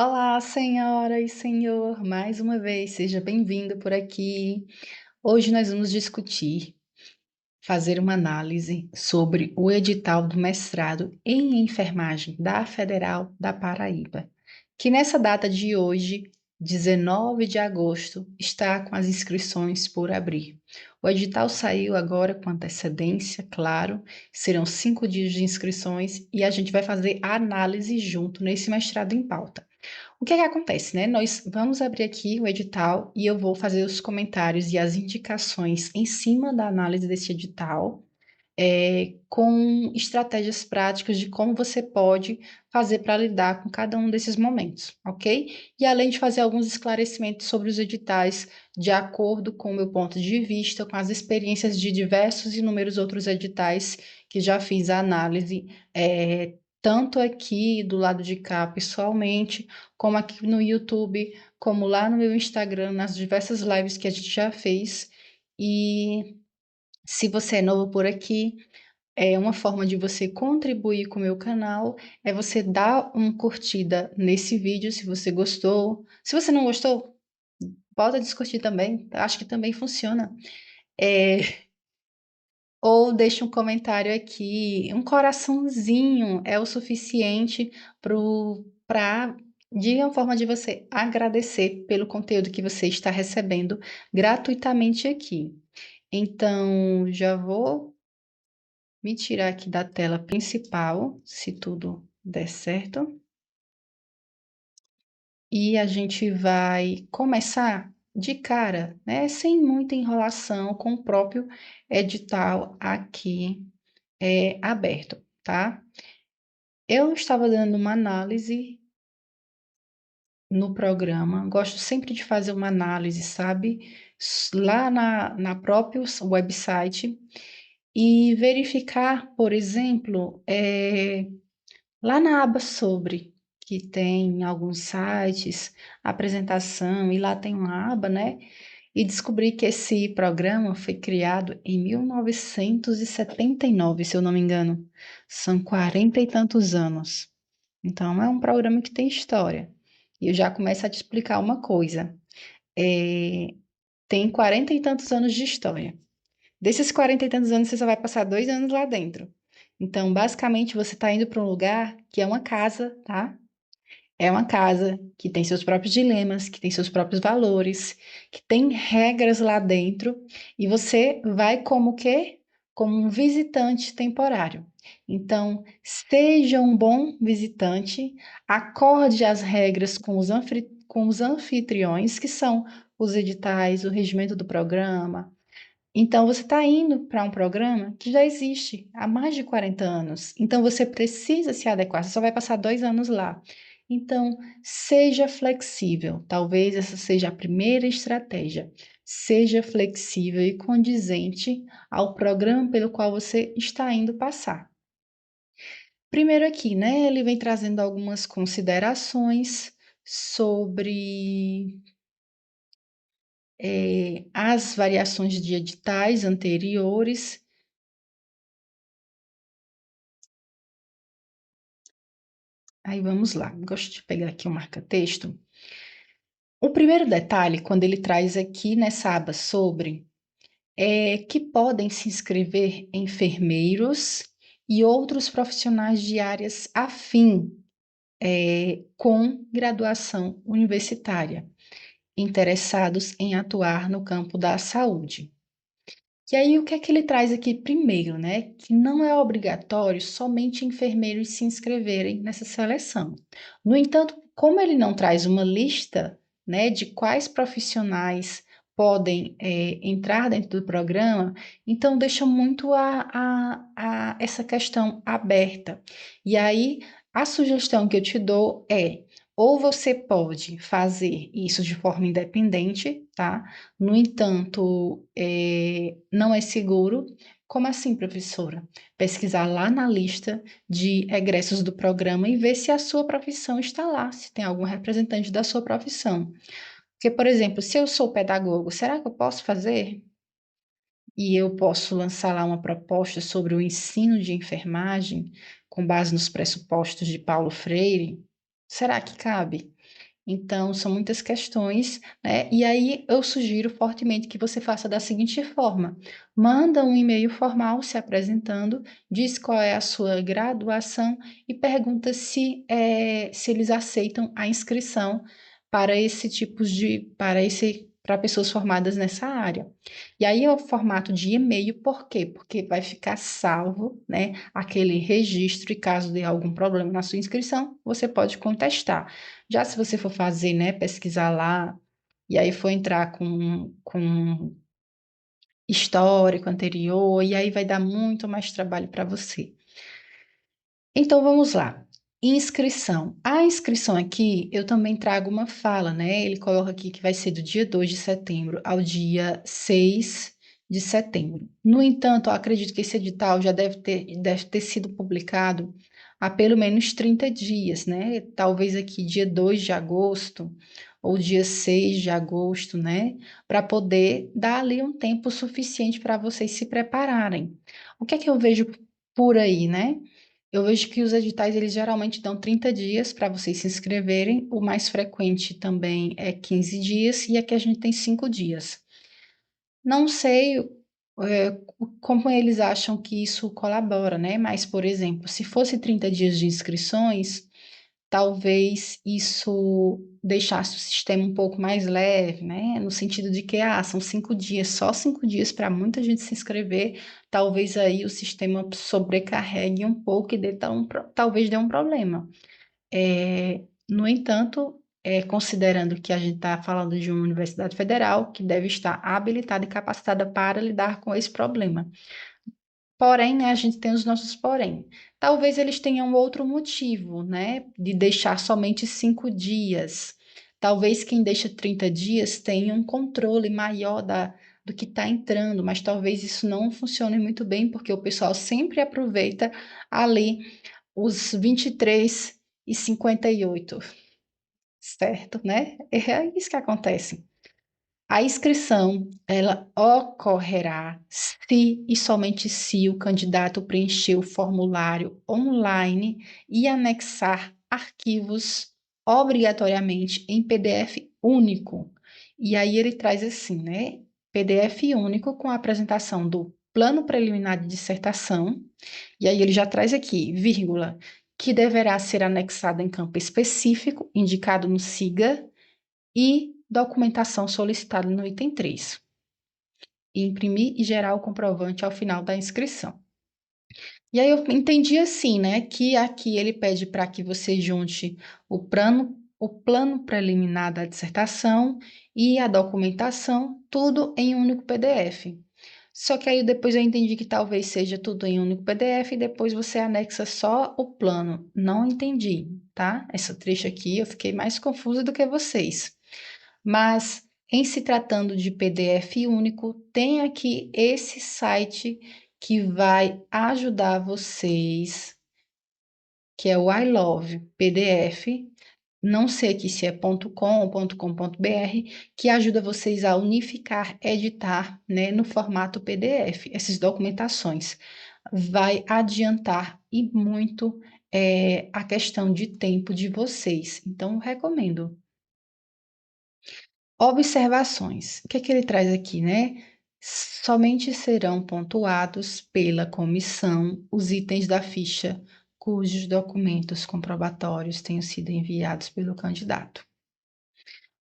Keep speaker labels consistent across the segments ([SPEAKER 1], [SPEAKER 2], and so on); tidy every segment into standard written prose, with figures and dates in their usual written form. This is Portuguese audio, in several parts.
[SPEAKER 1] Olá, senhora e senhor, mais uma vez, seja bem-vindo por aqui. Hoje nós vamos discutir, fazer uma análise sobre o edital do mestrado em enfermagem da Federal da Paraíba, que nessa data de hoje, 19 de agosto, está com as inscrições por abrir. O edital saiu agora com antecedência, claro, serão 5 dias de inscrições e a gente vai fazer a análise junto nesse mestrado em pauta. O que é que acontece, né? Nós vamos abrir aqui o edital e eu vou fazer os comentários e as indicações em cima da análise desse edital, com estratégias práticas de como você pode fazer para lidar com cada um desses momentos, ok? E além de fazer alguns esclarecimentos sobre os editais, de acordo com o meu ponto de vista, com as experiências de diversos e inúmeros outros editais que já fiz a análise, tanto aqui do lado de cá pessoalmente, como aqui no YouTube, como lá no meu Instagram, nas diversas lives que a gente já fez. E se você é novo por aqui, uma forma de você contribuir com o meu canal é você dar uma curtida nesse vídeo se você gostou. Se você não gostou, pode descurtir também, acho que também funciona. É, ou deixe um comentário aqui, um coraçãozinho é o suficiente para de uma forma de você agradecer pelo conteúdo que você está recebendo gratuitamente aqui. Então, já vou me tirar aqui da tela principal, se tudo der certo. E a gente vai começar de cara, né, sem muita enrolação, com o próprio edital aqui aberto, tá? Eu estava dando uma análise no programa, gosto sempre de fazer uma análise, sabe? Lá na próprio website e verificar, por exemplo, lá na aba sobre, que tem alguns sites, apresentação, e lá tem uma aba, né? E descobri que esse programa foi criado em 1979, se eu não me engano. São 40 e tantos anos. Então, é um programa que tem história. E eu já começo a te explicar uma coisa. É, tem 40 e tantos anos de história. Desses 40 e tantos anos, você só vai passar 2 anos lá dentro. Então, basicamente, você está indo para um lugar que é uma casa, tá? É uma casa que tem seus próprios dilemas, que tem seus próprios valores, que tem regras lá dentro, e você vai como quê? Como um visitante temporário. Então, seja um bom visitante, acorde as regras com os anfitriões, que são os editais, o regimento do programa. Então, você está indo para um programa que já existe há mais de 40 anos. Então, você precisa se adequar. Você só vai passar 2 anos lá. Então, seja flexível. Talvez essa seja a primeira estratégia. Seja flexível e condizente ao programa pelo qual você está indo passar. Primeiro aqui, né? Ele vem trazendo algumas considerações sobre as variações de editais anteriores. Aí vamos lá, gosto de pegar aqui o marca-texto. O primeiro detalhe, quando ele traz aqui nessa aba sobre, é que podem se inscrever enfermeiros e outros profissionais de áreas afim, com graduação universitária, interessados em atuar no campo da saúde. E aí, o que é que ele traz aqui primeiro, né? Que não é obrigatório somente enfermeiros se inscreverem nessa seleção. No entanto, como ele não traz uma lista, né, de quais profissionais podem entrar dentro do programa, então deixa muito essa questão aberta. E aí, a sugestão que eu te dou é, ou você pode fazer isso de forma independente, tá? No entanto, não é seguro. Como assim, professora? Pesquisar lá na lista de egressos do programa e ver se a sua profissão está lá, se tem algum representante da sua profissão. Porque, por exemplo, se eu sou pedagogo, será que eu posso fazer? E eu posso lançar lá uma proposta sobre o ensino de enfermagem com base nos pressupostos de Paulo Freire? Será que cabe? Então, são muitas questões, né? E aí eu sugiro fortemente que você faça da seguinte forma: manda um e-mail formal se apresentando, diz qual é a sua graduação e pergunta se eles aceitam a inscrição para esse tipo de, para pessoas formadas nessa área. E aí é o formato de e-mail, por quê? Porque vai ficar salvo, né, aquele registro e caso dê algum problema na sua inscrição, você pode contestar. Já se você for fazer, né, pesquisar lá, e aí for entrar com histórico anterior, e aí vai dar muito mais trabalho para você. Então vamos lá. Inscrição. A inscrição aqui, eu também trago uma fala, né? Ele coloca aqui que vai ser do dia 2 de setembro ao dia 6 de setembro. No entanto, eu acredito que esse edital já deve ter sido publicado há pelo menos 30 dias, né? Talvez aqui dia 2 de agosto ou dia 6 de agosto, né? Para poder dar ali um tempo suficiente para vocês se prepararem. O que é que eu vejo por aí, né? Eu vejo que os editais, eles geralmente dão 30 dias para vocês se inscreverem. O mais frequente também é 15 dias e aqui a gente tem 5 dias. Não sei, como eles acham que isso colabora, né? Mas, por exemplo, se fosse 30 dias de inscrições, talvez isso deixasse o sistema um pouco mais leve, né? No sentido de que, são 5 dias, só 5 dias para muita gente se inscrever, talvez aí o sistema sobrecarregue um pouco e talvez dê um problema. No entanto, considerando que a gente está falando de uma universidade federal que deve estar habilitada e capacitada para lidar com esse problema. Porém, né, a gente tem os nossos porém. Talvez eles tenham outro motivo, né, de deixar somente 5 dias. Talvez quem deixa 30 dias tenha um controle maior do que está entrando, mas talvez isso não funcione muito bem, porque o pessoal sempre aproveita ali os 23h58, certo, né? É isso que acontece. A inscrição, ela ocorrerá se e somente se o candidato preencher o formulário online e anexar arquivos obrigatoriamente em PDF único. E aí ele traz assim, né? PDF único com a apresentação do plano preliminar de dissertação. E aí ele já traz aqui, vírgula, que deverá ser anexado em campo específico, indicado no SIGA, e documentação solicitada no item 3. Imprimir e gerar o comprovante ao final da inscrição. E aí eu entendi assim, né, que aqui ele pede para que você junte o plano preliminar da dissertação e a documentação, tudo em um único PDF. Só que aí depois eu entendi que talvez seja tudo em um único PDF e depois você anexa só o plano. Não entendi, tá? Essa trecha aqui eu fiquei mais confusa do que vocês. Mas, em se tratando de PDF único, tem aqui esse site que vai ajudar vocês, que é o I Love PDF. Não sei aqui se é .com ou .com.br, que ajuda vocês a unificar, editar, né, no formato PDF, essas documentações. Vai adiantar e muito a questão de tempo de vocês. Então, recomendo. Observações. O que é que ele traz aqui, né? Somente serão pontuados pela comissão os itens da ficha cujos documentos comprobatórios tenham sido enviados pelo candidato. O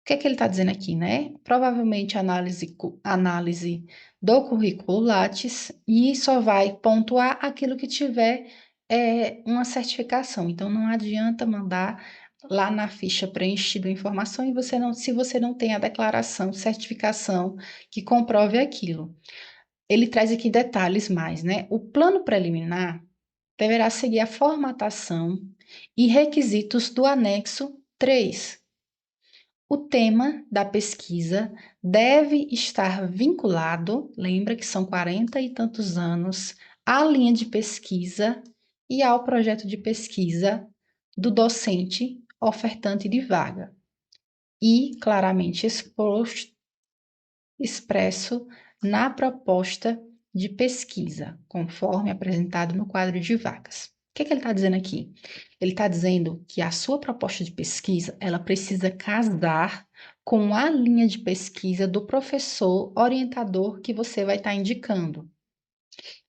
[SPEAKER 1] que é que ele está dizendo aqui, né? Provavelmente análise do currículo Lattes e só vai pontuar aquilo que tiver uma certificação. Então, não adianta mandar lá na ficha preenchida a informação e se você não tem a declaração, certificação que comprove aquilo. Ele traz aqui detalhes mais, né? O plano preliminar deverá seguir a formatação e requisitos do anexo 3. O tema da pesquisa deve estar vinculado, lembra que são 40 e tantos anos, à linha de pesquisa e ao projeto de pesquisa do docente ofertante de vaga, e claramente expresso na proposta de pesquisa, conforme apresentado no quadro de vagas. que ele está dizendo aqui? Ele está dizendo que a sua proposta de pesquisa, ela precisa casar com a linha de pesquisa do professor orientador que você vai estar indicando.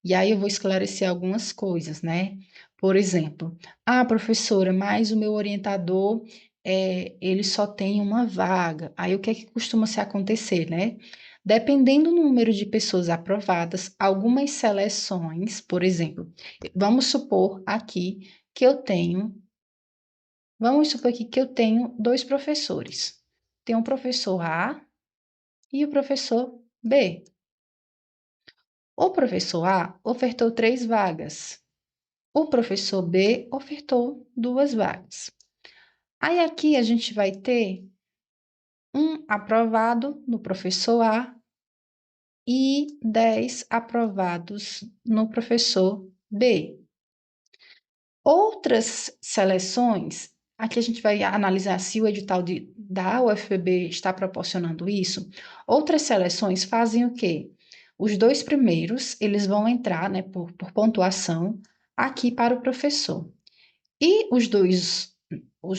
[SPEAKER 1] E aí eu vou esclarecer algumas coisas, né? Por exemplo, professora, mas o meu orientador, ele só tem uma vaga. Aí o que é que costuma se acontecer, né? Dependendo do número de pessoas aprovadas, algumas seleções, por exemplo, vamos supor aqui que eu tenho, vamos supor aqui que eu tenho dois professores. Tem o professor A e o professor B. O professor A ofertou 3 vagas. O professor B ofertou 2 vagas. Aí aqui a gente vai ter um aprovado no professor A e 10 aprovados no professor B. Outras seleções, aqui a gente vai analisar se o edital da UFPB está proporcionando isso. Outras seleções fazem o quê? Os 2 primeiros, eles vão entrar, né, por pontuação aqui para o professor. E o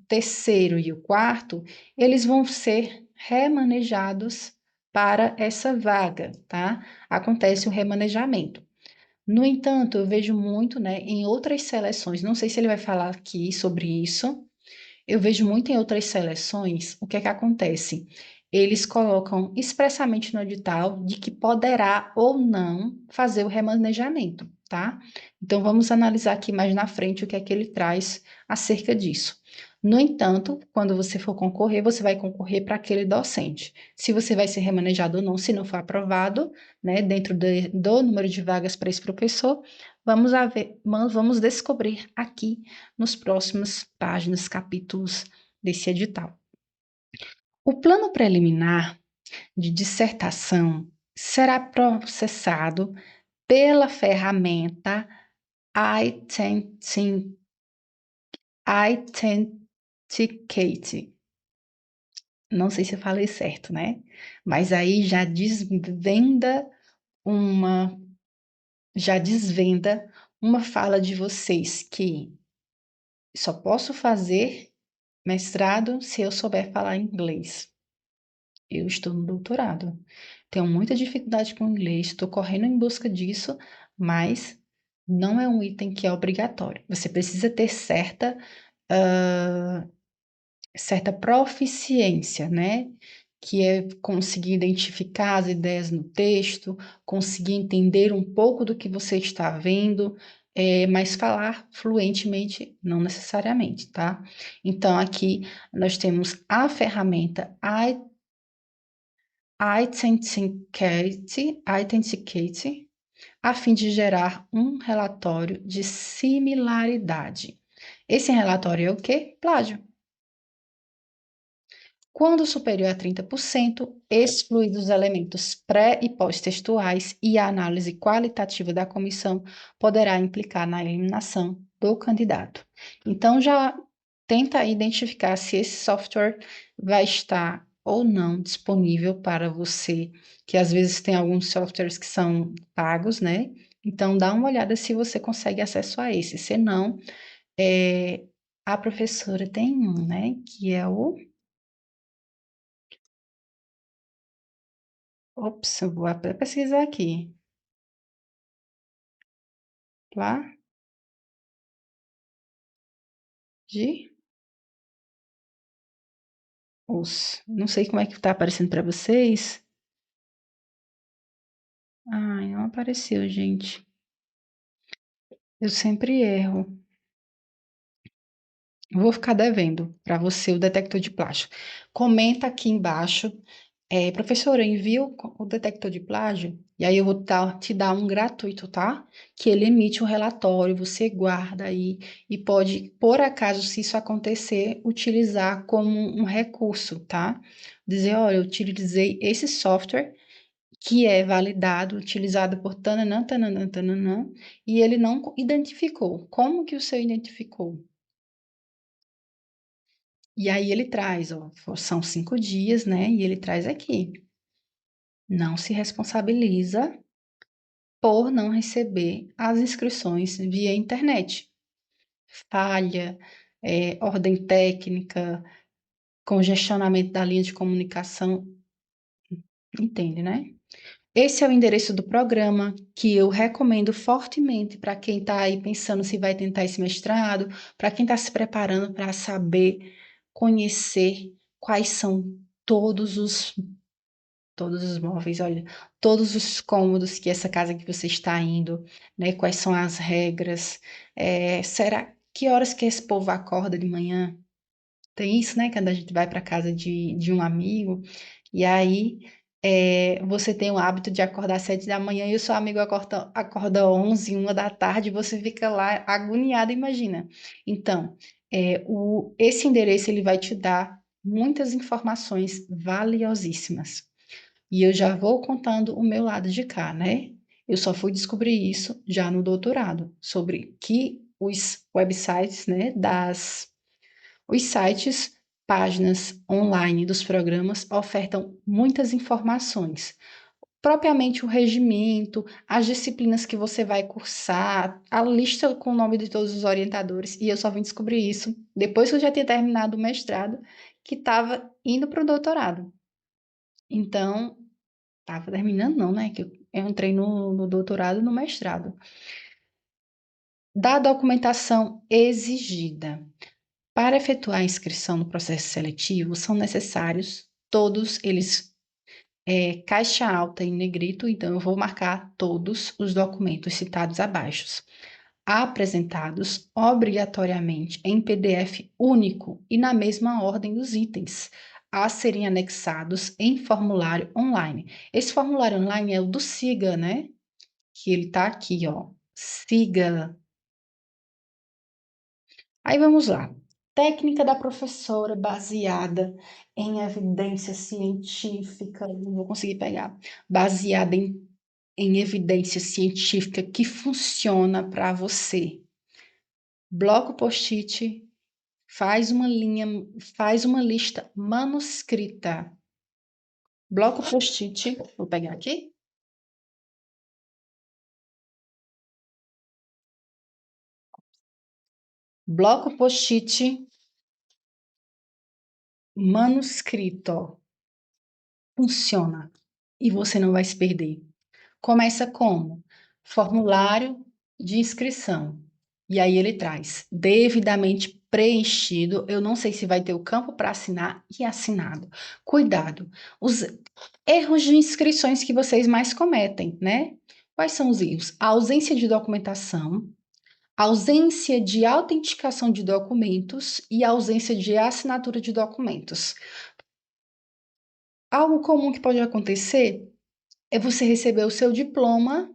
[SPEAKER 1] terceiro e o quarto, eles vão ser remanejados para essa vaga, tá? Acontece o remanejamento. No entanto, eu vejo muito, né, em outras seleções, não sei se ele vai falar aqui sobre isso, eu vejo muito em outras seleções, o que é que acontece? Eles colocam expressamente no edital de que poderá ou não fazer o remanejamento, tá? Então, vamos analisar aqui mais na frente o que é que ele traz acerca disso. No entanto, quando você for concorrer, você vai concorrer para aquele docente. Se você vai ser remanejado ou não, se não for aprovado, né, dentro do número de vagas para esse professor, vamos descobrir aqui nos próximos páginas, capítulos desse edital. O plano preliminar de dissertação será processado pela ferramenta Authenticate. Não sei se eu falei certo, né? Mas aí uma já desvenda uma fala de vocês que só posso fazer mestrado se eu souber falar inglês. Eu estou no doutorado. Tenho muita dificuldade com o inglês, estou correndo em busca disso, mas não é um item que é obrigatório. Você precisa ter certa proficiência, né? Que é conseguir identificar as ideias no texto, conseguir entender um pouco do que você está vendo, mas falar fluentemente, não necessariamente, tá? Então, aqui nós temos a ferramenta Authenticate, a fim de gerar um relatório de similaridade. Esse relatório é o quê? Plágio. Quando superior a 30%, excluídos os elementos pré- e pós-textuais e a análise qualitativa da comissão poderá implicar na eliminação do candidato. Então, já tenta identificar se esse software vai estar ou não disponível para você, que às vezes tem alguns softwares que são pagos, né? Então, dá uma olhada se você consegue acesso a esse. Se não, a professora tem um, né? Que é o Ops, eu vou até pesquisar aqui. Lá de Não sei como é que tá aparecendo para vocês. Ai, não apareceu, gente. Eu sempre erro. Vou ficar devendo para você o detector de plágio. Comenta aqui embaixo. Professora, envia o detector de plágio e aí eu vou te dar um gratuito, tá? Que ele emite um relatório, você guarda aí e pode, por acaso, se isso acontecer, utilizar como um recurso, tá? Dizer, olha, eu utilizei esse software que é validado, utilizado por tananã, tananã, tananã, e ele não identificou. Como que o seu identificou? E aí ele traz, ó, são 5 dias, né? E ele traz aqui. Não se responsabiliza por não receber as inscrições via internet. Falha, ordem técnica, congestionamento da linha de comunicação, entende, né? Esse é o endereço do programa que eu recomendo fortemente para quem está aí pensando se vai tentar esse mestrado, para quem está se preparando para saber, conhecer quais são todos os todos os móveis, olha, todos os cômodos que essa casa que você está indo, né? Quais são as regras? Será que horas que esse povo acorda de manhã? Tem isso, né? Quando a gente vai para casa de um amigo, e aí você tem o hábito de acordar às 7 da manhã e o seu amigo acorda 11, 1 da tarde, e você fica lá agoniada, imagina. Então, esse endereço ele vai te dar muitas informações valiosíssimas. E eu já vou contando o meu lado de cá, né? Eu só fui descobrir isso já no doutorado, sobre que os websites, né, os sites, páginas online dos programas ofertam muitas informações. Propriamente o regimento, as disciplinas que você vai cursar, a lista com o nome de todos os orientadores. E eu só vim descobrir isso depois que eu já tinha terminado o mestrado, que estava indo para o doutorado. Então, estava terminando, não, né? Que eu entrei no doutorado e no mestrado. Da documentação exigida. Para efetuar a inscrição no processo seletivo, são necessários todos eles, caixa alta em negrito, então eu vou marcar todos os documentos citados abaixo, apresentados obrigatoriamente em PDF único e na mesma ordem dos itens, a serem anexados em formulário online. Esse formulário online é o do SIGA, né? Que ele tá aqui, ó. SIGA. Aí vamos lá. Técnica da professora baseada em evidência científica, não vou conseguir pegar, baseada em evidência científica que funciona para você. Bloco post-it, faz uma linha, faz uma lista manuscrita. Bloco post-it, vou pegar aqui. Bloco post-it manuscrito. Funciona e você não vai se perder. Começa como? Formulário de inscrição. E aí ele traz devidamente preenchido. Eu não sei se vai ter o campo para assinar e assinado. Cuidado. Os erros de inscrições que vocês mais cometem, né? Quais são os erros? A ausência de documentação, a ausência de autenticação de documentos e a ausência de assinatura de documentos. Algo comum que pode acontecer é você receber o seu diploma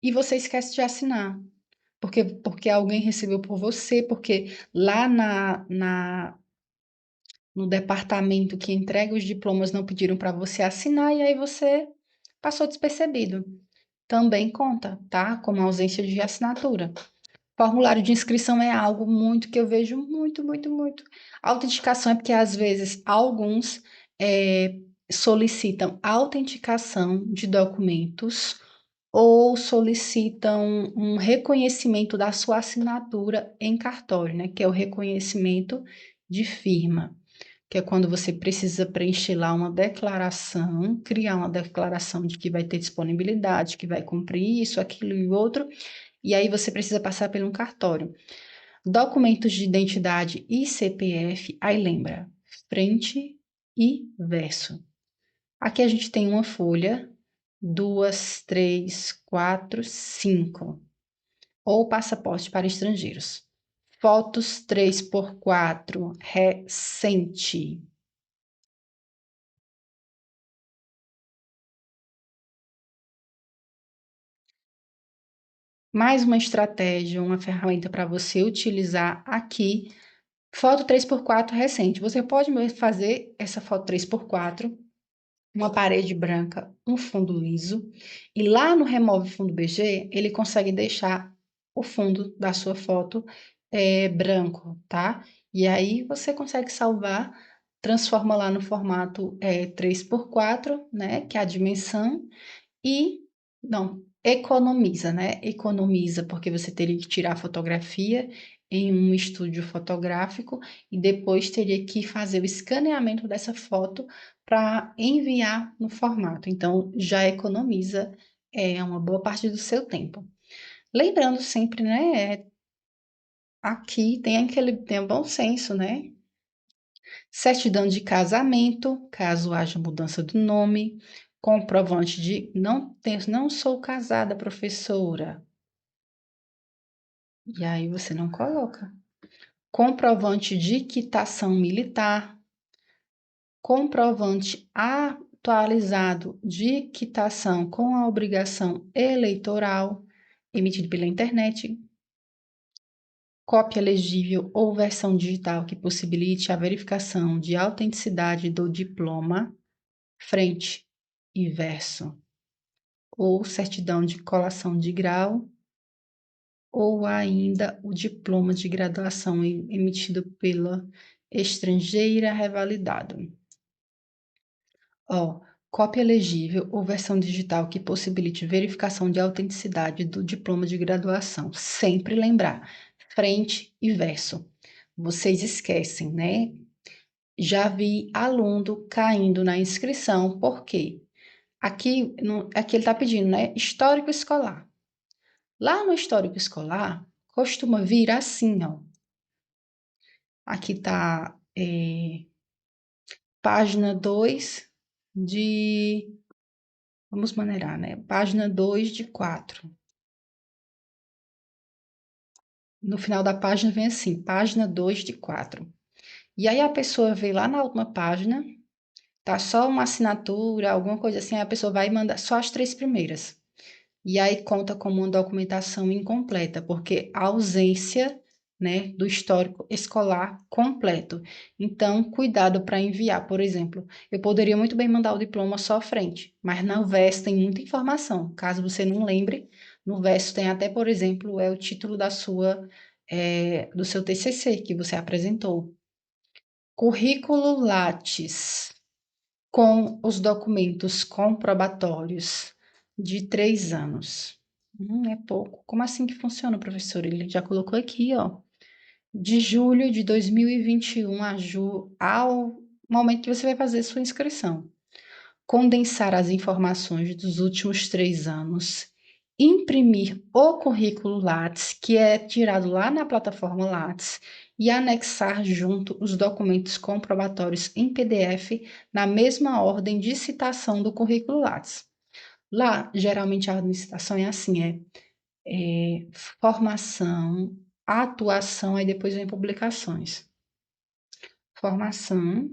[SPEAKER 1] e você esquece de assinar. Porque alguém recebeu por você, porque lá no departamento que entrega os diplomas não pediram para você assinar e aí você passou despercebido. Também conta, tá? Como ausência de assinatura. Formulário de inscrição é algo muito que eu vejo muito, muito, muito. Autenticação é porque às vezes alguns solicitam autenticação de documentos ou solicitam um reconhecimento da sua assinatura em cartório, né? Que é o reconhecimento de firma, que é quando você precisa preencher lá uma declaração, criar uma declaração de que vai ter disponibilidade, que vai cumprir isso, aquilo e outro, e aí você precisa passar por um cartório. Documentos de identidade e CPF, aí lembra, frente e verso. Aqui a gente tem uma folha, duas, três, quatro, cinco. Ou passaporte para estrangeiros. Fotos 3x4, recente. Mais uma estratégia, uma ferramenta para você utilizar aqui. Foto 3x4 recente. Você pode fazer essa foto 3x4, uma parede branca, um fundo liso, e lá no Remove Fundo BG, ele consegue deixar o fundo da sua foto branco, tá? E aí você consegue salvar, transforma lá no formato 3x4, né? Que é a dimensão, e não, economiza, né? Economiza porque você teria que tirar a fotografia em um estúdio fotográfico e depois teria que fazer o escaneamento dessa foto para enviar no formato. Então, já economiza uma boa parte do seu tempo. Lembrando sempre, né? Aqui tem o bom senso, né? Certidão de casamento, caso haja mudança do nome, comprovante de não sou casada, professora. E aí você não coloca. Comprovante de quitação militar, comprovante atualizado de quitação com a obrigação eleitoral, emitido pela internet, cópia legível ou versão digital que possibilite a verificação de autenticidade do diploma, frente e verso, ou certidão de colação de grau, ou ainda o diploma de graduação emitido pela estrangeira revalidado. Ó, cópia legível ou versão digital que possibilite verificação de autenticidade do diploma de graduação. Sempre lembrar, frente e verso. Vocês esquecem, né? Já vi aluno caindo na inscrição, por quê? Aqui ele está pedindo, né? Histórico escolar. Lá no histórico escolar, costuma vir assim, ó. Aqui está página 2 de. Vamos maneirar, né? Página 2 de 4. No final da página vem assim, página 2 de 4. E aí a pessoa vê lá na última página, tá só uma assinatura, alguma coisa assim, aí a pessoa vai mandar só as 3 primeiras. E aí conta como uma documentação incompleta, porque a ausência, né, do histórico escolar completo. Então, cuidado para enviar, por exemplo, eu poderia muito bem mandar o diploma só à frente, mas no verso tem muita informação. Caso você não lembre, no verso tem até, por exemplo, o título do seu TCC que você apresentou. Currículo Lattes com os documentos comprobatórios de 3 anos. É pouco. Como assim que funciona, professor? Ele já colocou aqui, ó. De julho de 2021 ao momento que você vai fazer sua inscrição. Condensar as informações dos últimos 3 anos. Imprimir o currículo Lattes, que é tirado lá na plataforma Lattes, e anexar junto os documentos comprobatórios em PDF na mesma ordem de citação do currículo Lattes. Lá, geralmente, a ordem de citação é assim, formação, atuação, aí depois vem publicações. Formação,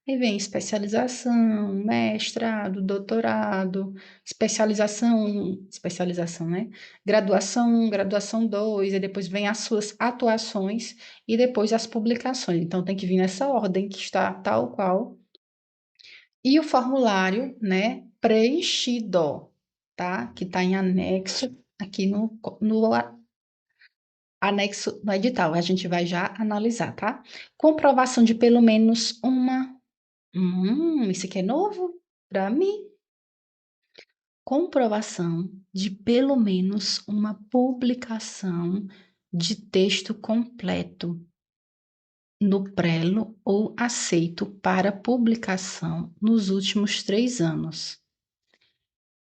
[SPEAKER 1] aí vem especialização, mestrado, doutorado, especialização, né? Graduação, graduação 2, e depois vem as suas atuações e depois as publicações. Então tem que vir nessa ordem que está tal qual. E o formulário, né, preenchido, tá? Que está em anexo aqui no anexo no edital. A gente vai já analisar, tá? Comprovação de pelo menos uma. Isso aqui é novo para mim. Comprovação de pelo menos uma publicação de texto completo no Prelo ou aceito para publicação nos últimos 3 anos,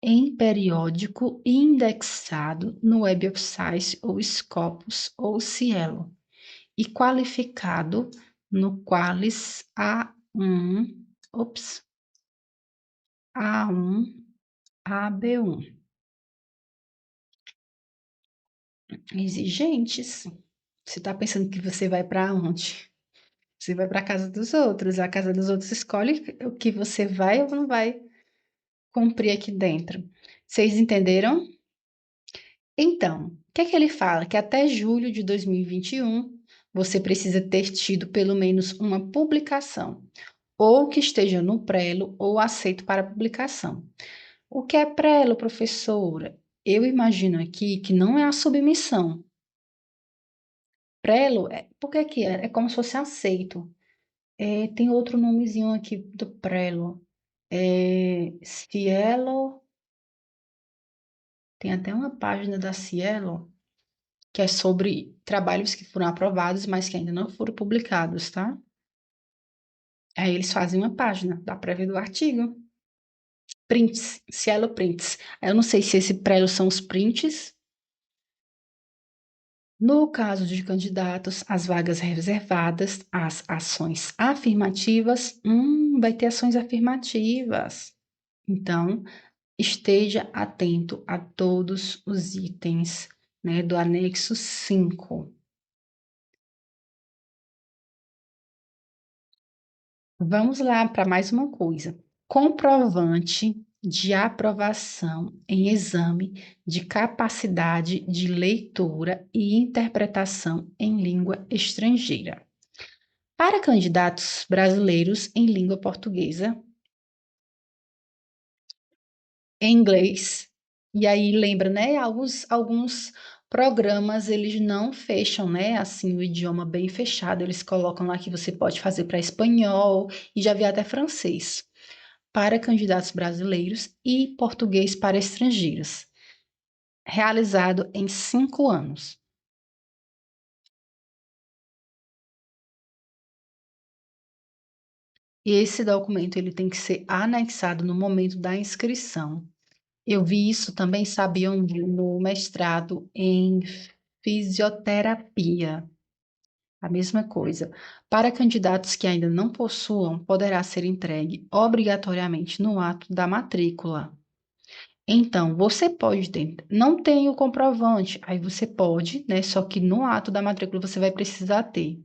[SPEAKER 1] em periódico indexado no Web of Science ou Scopus ou Cielo, e qualificado no Qualis A1, A1, AB1. Exigentes. Você está pensando que você vai para onde? Você vai para a casa dos outros. A casa dos outros escolhe o que você vai ou não vai cumprir aqui dentro. Vocês entenderam? Então, o que é que ele fala? Que até julho de 2021 você precisa ter tido pelo menos uma publicação, ou que esteja no prelo ou aceito para publicação. O que é prelo, professora? Eu imagino aqui que não é a submissão. Prelo, porque aqui é como se fosse aceito. Tem outro nomezinho aqui do prelo. Cielo. Tem até uma página da Cielo que é sobre trabalhos que foram aprovados, mas que ainda não foram publicados, tá? Aí eles fazem uma página, dá pra ver do artigo. Prints, Cielo Prints. Eu não sei se esse prédio são os prints. No caso de candidatos, as vagas reservadas às ações afirmativas, vai ter ações afirmativas. Então, esteja atento a todos os itens, né, do anexo 5. Vamos lá para mais uma coisa. Comprovante de aprovação em exame de capacidade de leitura e interpretação em língua estrangeira. Para candidatos brasileiros em língua portuguesa, em inglês. E aí lembra, né? Alguns programas eles não fecham, né? Assim, o idioma bem fechado. Eles colocam lá que você pode fazer para espanhol e já vi até francês. Para candidatos brasileiros e português para estrangeiros, realizado em 5 anos. E esse documento ele tem que ser anexado no momento da inscrição. Eu vi isso também, sabia, no mestrado em fisioterapia. A mesma coisa. Para candidatos que ainda não possuam, poderá ser entregue obrigatoriamente no ato da matrícula. Então, você pode ter, não tem o comprovante, aí você pode, né? Só que no ato da matrícula você vai precisar ter.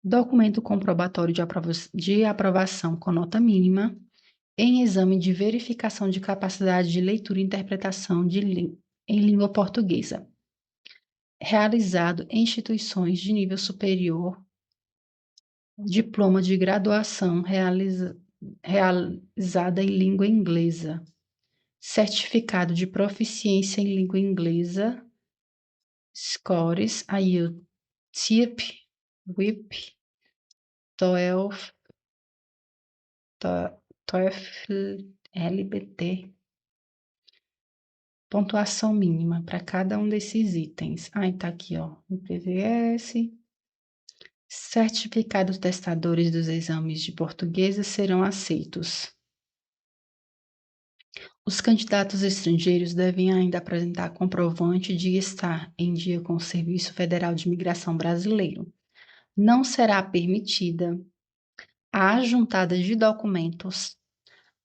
[SPEAKER 1] Documento comprobatório de aprovação com nota mínima em exame de verificação de capacidade de leitura e interpretação em língua portuguesa, realizado em instituições de nível superior, diploma de graduação realizada em língua inglesa, certificado de proficiência em língua inglesa, scores, IELTS, WIP, TOEFL, TOEFL, LBT. Pontuação mínima para cada um desses itens. Aí tá aqui, ó, o PVS. Certificados testadores dos exames de português serão aceitos. Os candidatos estrangeiros devem ainda apresentar comprovante de estar em dia com o Serviço Federal de Imigração Brasileiro. Não será permitida a ajuntada de documentos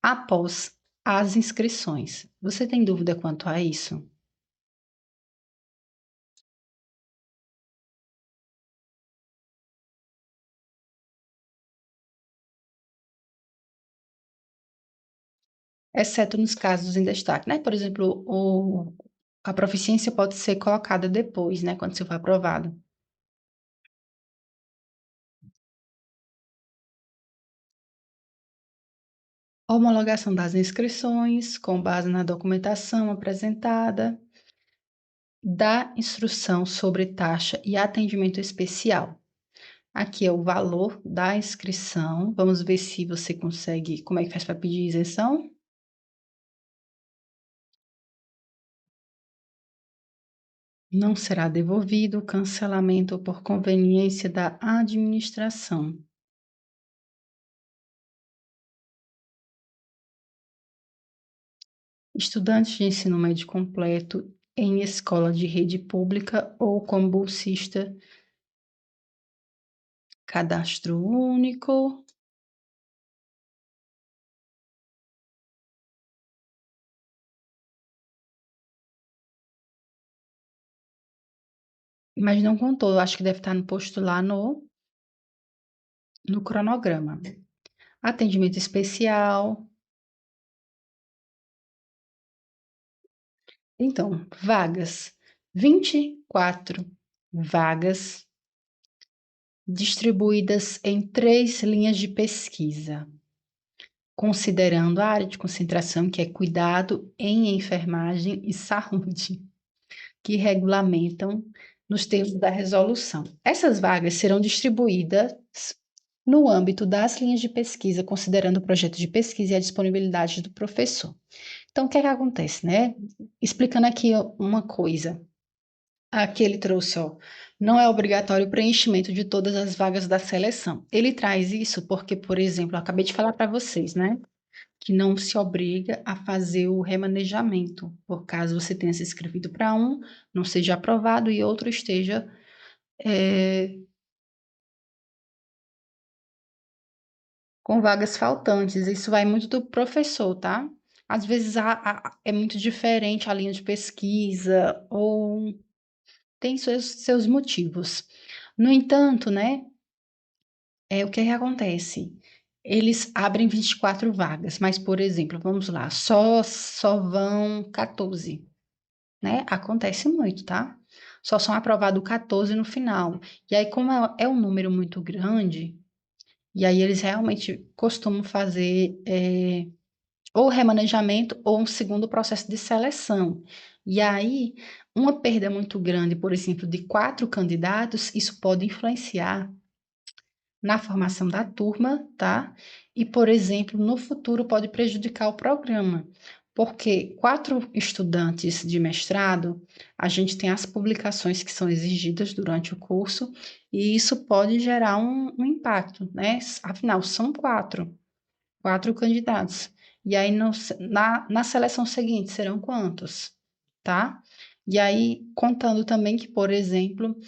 [SPEAKER 1] após as inscrições. Você tem dúvida quanto a isso? Exceto nos casos em destaque, né? Por exemplo, a proficiência pode ser colocada depois, né? Quando você for aprovado. Homologação das inscrições, com base na documentação apresentada, da instrução sobre taxa e atendimento especial. Aqui é o valor da inscrição. Vamos ver se você consegue, como é que faz para pedir isenção? Não será devolvido cancelamento por conveniência da administração. Estudantes de ensino médio completo em escola de rede pública ou como bolsista, cadastro único. Mas não contou, acho que deve estar no posto lá no cronograma. Atendimento especial. Então, vagas. 24 vagas distribuídas em 3 linhas de pesquisa, considerando a área de concentração, que é cuidado em enfermagem e saúde. que regulamentam nos termos da resolução. Essas vagas serão distribuídas no âmbito das linhas de pesquisa, considerando o projeto de pesquisa e a disponibilidade do professor. Então, o que é que acontece, né? Explicando aqui uma coisa. Aqui ele trouxe, ó, não é obrigatório o preenchimento de todas as vagas da seleção. Ele traz isso porque, por exemplo, eu acabei de falar para vocês, né? Que não se obriga a fazer o remanejamento, por caso você tenha se inscrito para um, não seja aprovado e outro esteja é, com vagas faltantes. Isso vai muito do professor, tá? Às vezes é muito diferente a linha de pesquisa ou tem seus motivos. No entanto, né, o que é que acontece? Eles abrem 24 vagas, mas, por exemplo, vamos lá, só vão 14, né? Acontece muito, tá? Só são aprovados 14 no final. E aí, como é um número muito grande, e aí eles realmente costumam fazer ou remanejamento ou um segundo processo de seleção. E aí, uma perda muito grande, por exemplo, de 4 candidatos, isso pode influenciar na formação da turma, tá? E, por exemplo, no futuro pode prejudicar o programa, porque 4 estudantes de mestrado, a gente tem as publicações que são exigidas durante o curso, e isso pode gerar um impacto, né? Afinal, são 4 candidatos. E aí, na seleção seguinte, serão quantos? Tá? E aí, contando também que, por exemplo,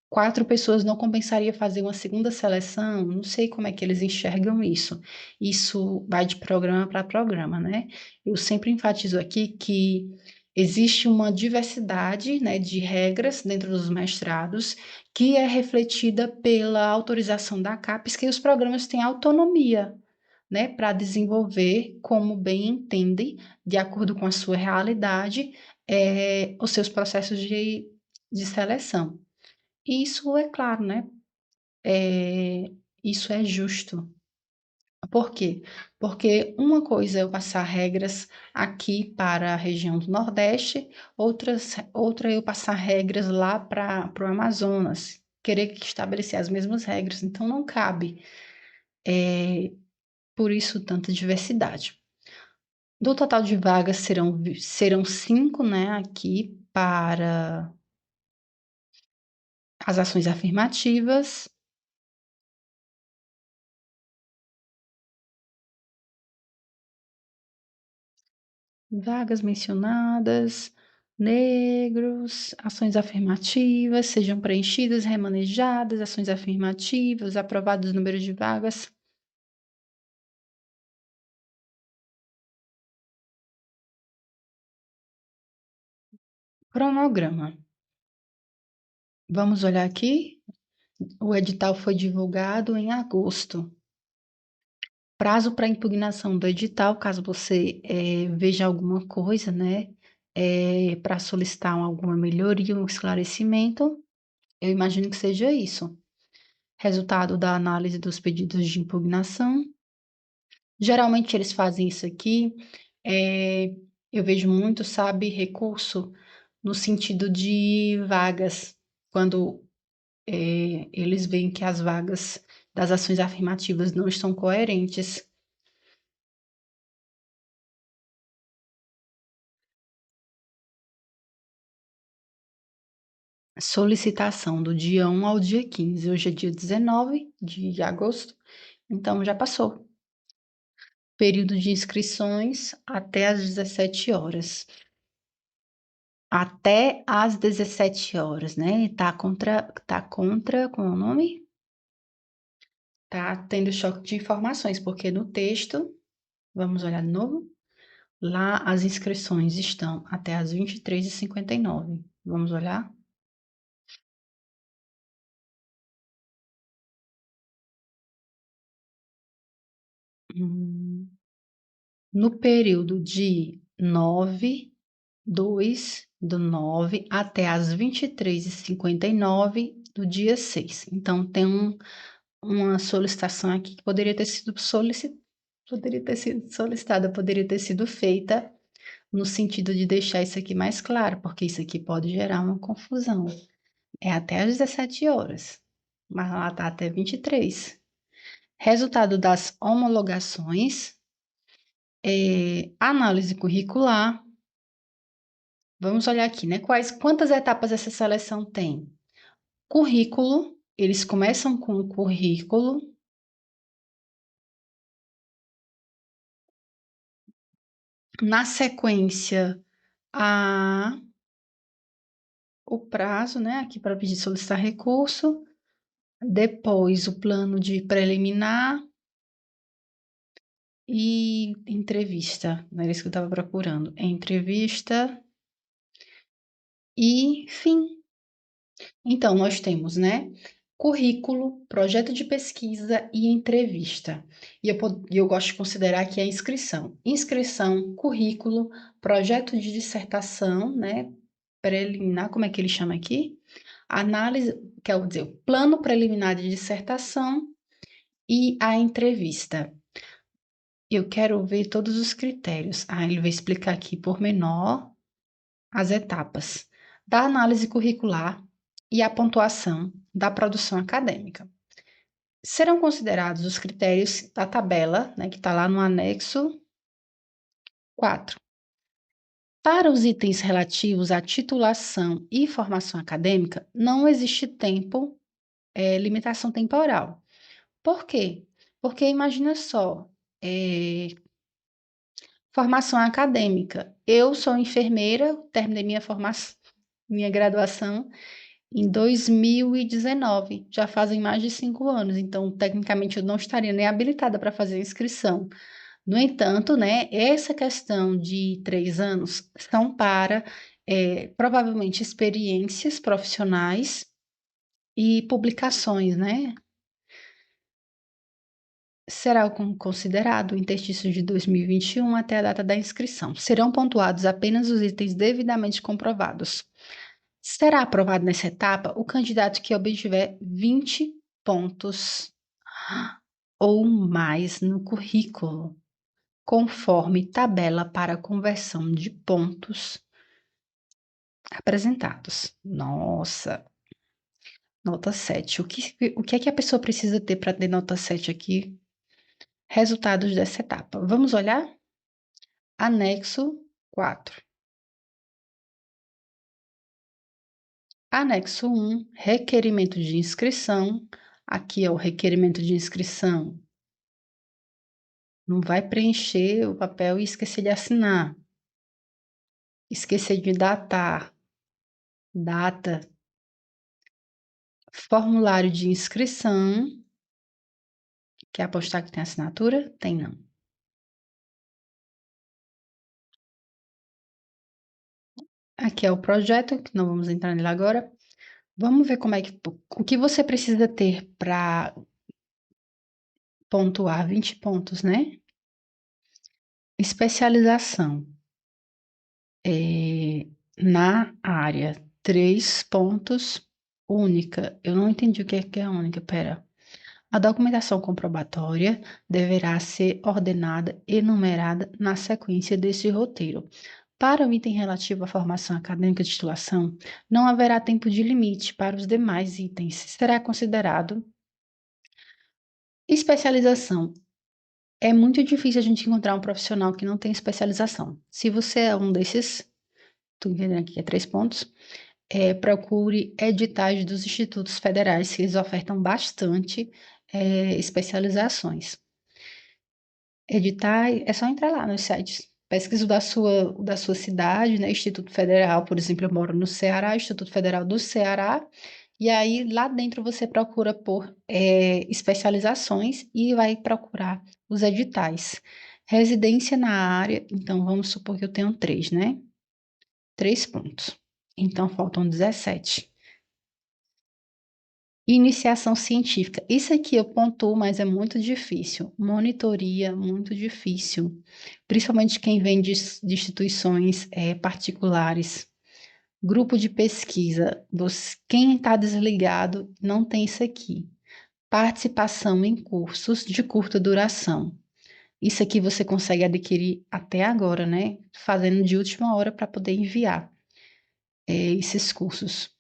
[SPEAKER 1] 4 pessoas não compensaria fazer uma segunda seleção, não sei como é que eles enxergam isso. Isso vai de programa para programa, né? Eu sempre enfatizo aqui que existe uma diversidade, né, de regras dentro dos mestrados que é refletida pela autorização da CAPES, que os programas têm autonomia, né, para desenvolver como bem entendem, de acordo com a sua realidade, os seus processos de seleção. E isso é claro, né? É, isso é justo. Por quê? Porque uma coisa é eu passar regras aqui para a região do Nordeste, outra é eu passar regras lá para o Amazonas, querer que estabelecer as mesmas regras, então não cabe. Por isso, tanta diversidade. Do total de vagas serão 5, né, aqui para as ações afirmativas. Vagas mencionadas, negros, ações afirmativas, sejam preenchidas, remanejadas, ações afirmativas, aprovados o número de vagas. Cronograma. Vamos olhar aqui. O edital foi divulgado em agosto. Prazo para impugnação do edital, caso você veja alguma coisa, né, para solicitar alguma melhoria, um esclarecimento, eu imagino que seja isso. Resultado da análise dos pedidos de impugnação. Geralmente eles fazem isso aqui. é, eu vejo muito, sabe, recurso no sentido de vagas, quando eles veem que as vagas das ações afirmativas não estão coerentes. Solicitação do dia 1 ao dia 15. Hoje é dia 19 de agosto, então já passou. Período de inscrições até às 17 horas. Até às 17 horas, né? Tá contra, qual é o nome? Tá tendo choque de informações, porque no texto, vamos olhar de novo, lá as inscrições estão até às 23h59. Vamos olhar? Hum, No período de 9/2/9 até às 23h59 do dia 6. Então, tem uma solicitação aqui que poderia ter sido solicitada, poderia ter sido feita no sentido de deixar isso aqui mais claro, porque isso aqui pode gerar uma confusão. É até às 17 horas, mas lá está até 23. Resultado das homologações, análise curricular. Vamos olhar aqui, né? Quantas etapas essa seleção tem? Currículo, eles começam com o currículo. Na sequência, o prazo, né? Aqui para pedir solicitar recurso. Depois, o plano de preliminar e entrevista. Não era isso que eu estava procurando. Entrevista e fim. Então, nós temos, né? Currículo, projeto de pesquisa e entrevista. E eu gosto de considerar que é inscrição. Inscrição, currículo, projeto de dissertação, né? Preliminar, como é que ele chama aqui? Análise, quer dizer, plano preliminar de dissertação e a entrevista. Eu quero ver todos os critérios. Ele vai explicar aqui por menor as etapas da análise curricular e a pontuação da produção acadêmica. Serão considerados os critérios da tabela, né, que está lá no anexo 4. Para os itens relativos à titulação e formação acadêmica, não existe limitação temporal. Por quê? Porque imagina só, formação acadêmica. Eu sou enfermeira, terminei minha graduação em 2019, já fazem mais de 5 anos, então, tecnicamente, eu não estaria nem habilitada para fazer a inscrição. No entanto, né, essa questão de 3 anos são para, provavelmente, experiências profissionais e publicações, né? Será considerado o interstício de 2021 até a data da inscrição. Serão pontuados apenas os itens devidamente comprovados. Será aprovado nessa etapa o candidato que obtiver 20 pontos ou mais no currículo, conforme tabela para conversão de pontos apresentados. Nossa, nota 7. O que é que a pessoa precisa ter para ter nota 7 aqui? Resultados dessa etapa. Vamos olhar? Anexo 4. Anexo 1, requerimento de inscrição. Aqui é o requerimento de inscrição. Não vai preencher o papel e esquecer de assinar. Esquecer de datar. Data. Formulário de inscrição. Quer apostar que tem assinatura? Tem não. Aqui é o projeto, que não vamos entrar nele agora. Vamos ver o que você precisa ter para pontuar 20 pontos, né? Especialização. Na área, 3 pontos, única. Eu não entendi o que é única, pera. A documentação comprobatória deverá ser ordenada e numerada na sequência desse roteiro. Para o item relativo à formação acadêmica de titulação, não haverá tempo de limite para os demais itens. Será considerado especialização. É muito difícil a gente encontrar um profissional que não tem especialização. Se você é um desses, tu entendendo aqui que é 3 pontos, procure editais dos institutos federais, que eles ofertam bastante especializações. Editais, é só entrar lá nos sites. Pesquisa o da sua cidade, né? Instituto Federal, por exemplo, eu moro no Ceará, Instituto Federal do Ceará, e aí lá dentro você procura por especializações e vai procurar os editais. Residência na área, então vamos supor que eu tenho 3, né? 3 pontos. Então faltam 17. Iniciação científica. Isso aqui eu pontuo, mas é muito difícil. Monitoria, muito difícil. Principalmente quem vem de instituições particulares. Grupo de pesquisa. Quem está desligado não tem isso aqui. Participação em cursos de curta duração. Isso aqui você consegue adquirir até agora, né? Fazendo de última hora para poder enviar esses cursos.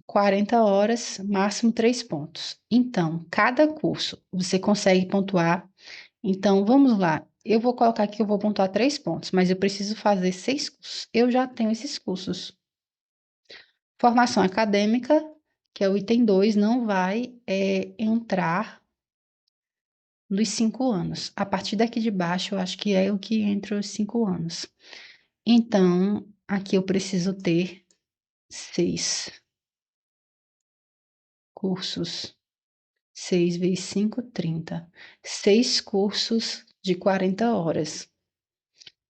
[SPEAKER 1] 40 horas, máximo 3 pontos. Então, cada curso você consegue pontuar. Então, vamos lá. Eu vou colocar aqui que eu vou pontuar 3 pontos, mas eu preciso fazer 6 cursos. Eu já tenho esses cursos. Formação acadêmica, que é o item 2, não vai entrar nos 5 anos. A partir daqui de baixo, eu acho que é o que entra os 5 anos. Então, aqui eu preciso ter 6 cursos. 6 vezes 5, 30. 6 cursos de 40 horas.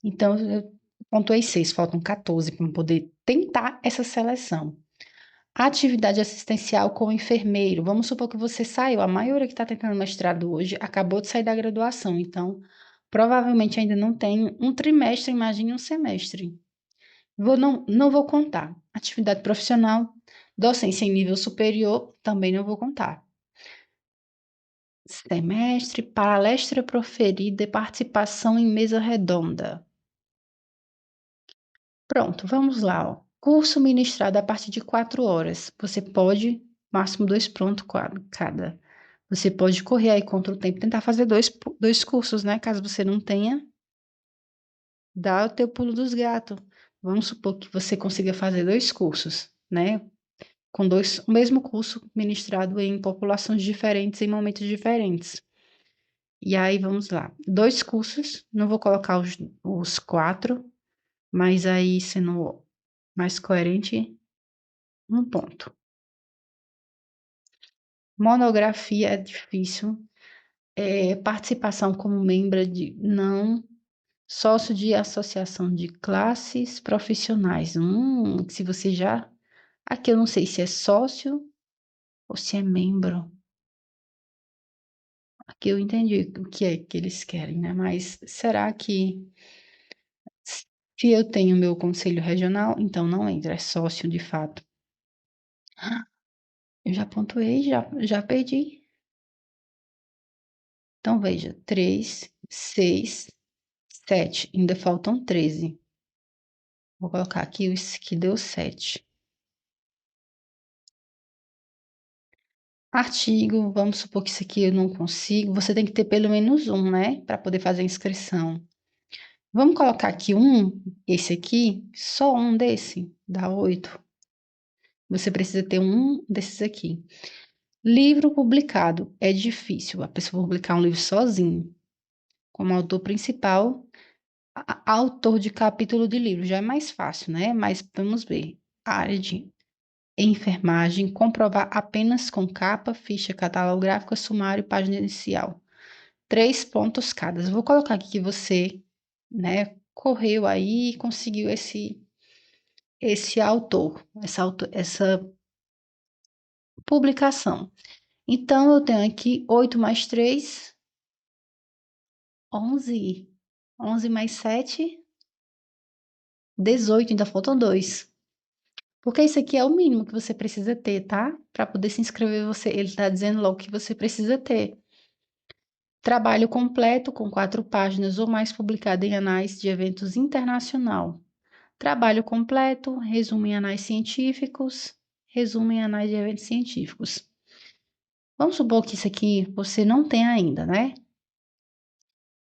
[SPEAKER 1] Então, eu pontuei 6, faltam 14 para poder tentar essa seleção. Atividade assistencial com o enfermeiro. Vamos supor que você saiu, a maioria que está tentando mestrado hoje acabou de sair da graduação, então provavelmente ainda não tem um trimestre, imagine um semestre. Não vou contar. Atividade profissional, docência em nível superior, também não vou contar. Semestre, palestra proferida e participação em mesa redonda. Pronto, vamos lá. Ó. Curso ministrado a partir de 4 horas. Você pode, máximo 2 pronto cada. Você pode correr aí contra o tempo e tentar fazer dois cursos, né? Caso você não tenha, dá o teu pulo dos gatos. Vamos supor que você consiga fazer 2 cursos, né? Com o mesmo curso ministrado em populações diferentes, em momentos diferentes. E aí, vamos lá. 2 cursos, não vou colocar os 4, mas aí, sendo mais coerente, 1 ponto. Monografia é difícil. Participação como membro de não. Sócio de associação de classes profissionais. Se você já. Aqui eu não sei se é sócio ou se é membro. Aqui eu entendi o que é que eles querem, né? Mas será que se eu tenho meu conselho regional, então não entra, é sócio de fato. Eu já pontuei, já perdi. Então veja, 3, 6, 7, ainda faltam 13. Vou colocar aqui os que deu 7. Artigo, vamos supor que isso aqui eu não consigo. Você tem que ter pelo menos um, né? Para poder fazer a inscrição. Vamos colocar aqui esse aqui, só um desse, dá 8. Você precisa ter um desses aqui. Livro publicado, é difícil a pessoa publicar um livro sozinho, como autor principal, autor de capítulo de livro, já é mais fácil, né? Mas vamos ver. Área de enfermagem, comprovar apenas com capa, ficha catalográfica, sumário e página inicial. 3 pontos cada. Eu vou colocar aqui que você, né, correu aí e conseguiu esse autor, essa publicação. Então, eu tenho aqui 8 mais 3, 11. 11 mais 7, 18. Ainda faltam 2. Porque isso aqui é o mínimo que você precisa ter, tá? Para poder se inscrever, ele está dizendo logo que você precisa ter. Trabalho completo com 4 páginas ou mais publicado em anais de eventos internacional. Trabalho completo, resumo em anais científicos, resumo em anais de eventos científicos. Vamos supor que isso aqui você não tem ainda, né?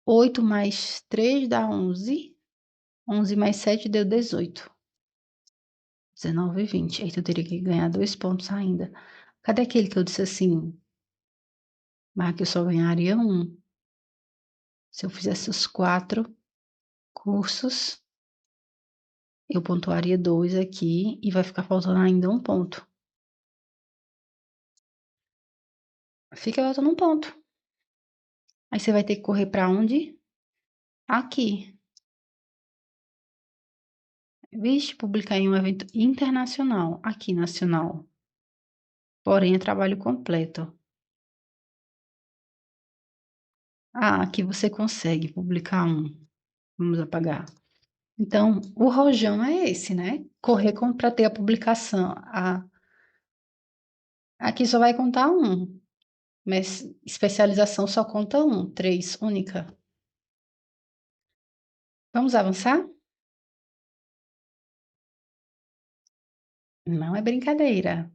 [SPEAKER 1] 8 mais 3 dá 11. 11 mais 7 deu 18. 19 e 20. Aí tu teria que ganhar 2 pontos ainda. Cadê aquele que eu disse assim? Mas que eu só ganharia 1. Se eu fizesse os 4 cursos, eu pontuaria 2 aqui e vai ficar faltando ainda 1 ponto. Fica faltando 1 ponto. Aí você vai ter que correr para onde? Aqui. Vixe, publicar em um evento internacional, aqui nacional. Porém, é trabalho completo. Aqui você consegue publicar um. Vamos apagar. Então, o rojão é esse, né? Correr para ter a publicação. Aqui só vai contar um, mas especialização só conta um, 3, única. Vamos avançar? Não é brincadeira.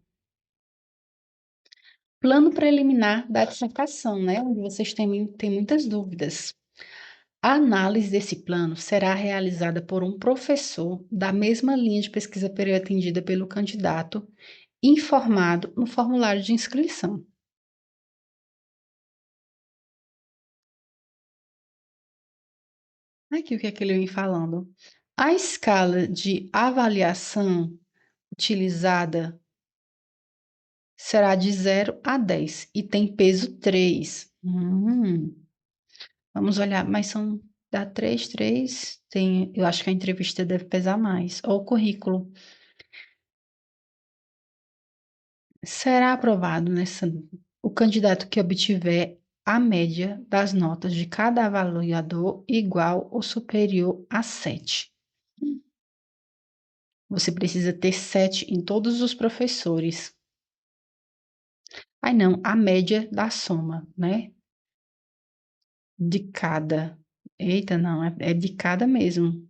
[SPEAKER 1] Plano preliminar da dissertação, né? Onde vocês têm muitas dúvidas. A análise desse plano será realizada por um professor da mesma linha de pesquisa pretendida pelo candidato, informado no formulário de inscrição. Aqui o que é que ele vem falando? A escala de avaliação utilizada será de 0 a 10 e tem peso 3. Vamos olhar, mas dá 3, 3. Eu acho que a entrevista deve pesar mais. Ou o currículo. Será aprovado o candidato que obtiver a média das notas de cada avaliador igual ou superior a 7. Você precisa ter 7 em todos os professores. Ai, não, a média da soma, né? De cada. Eita, não, é de cada mesmo.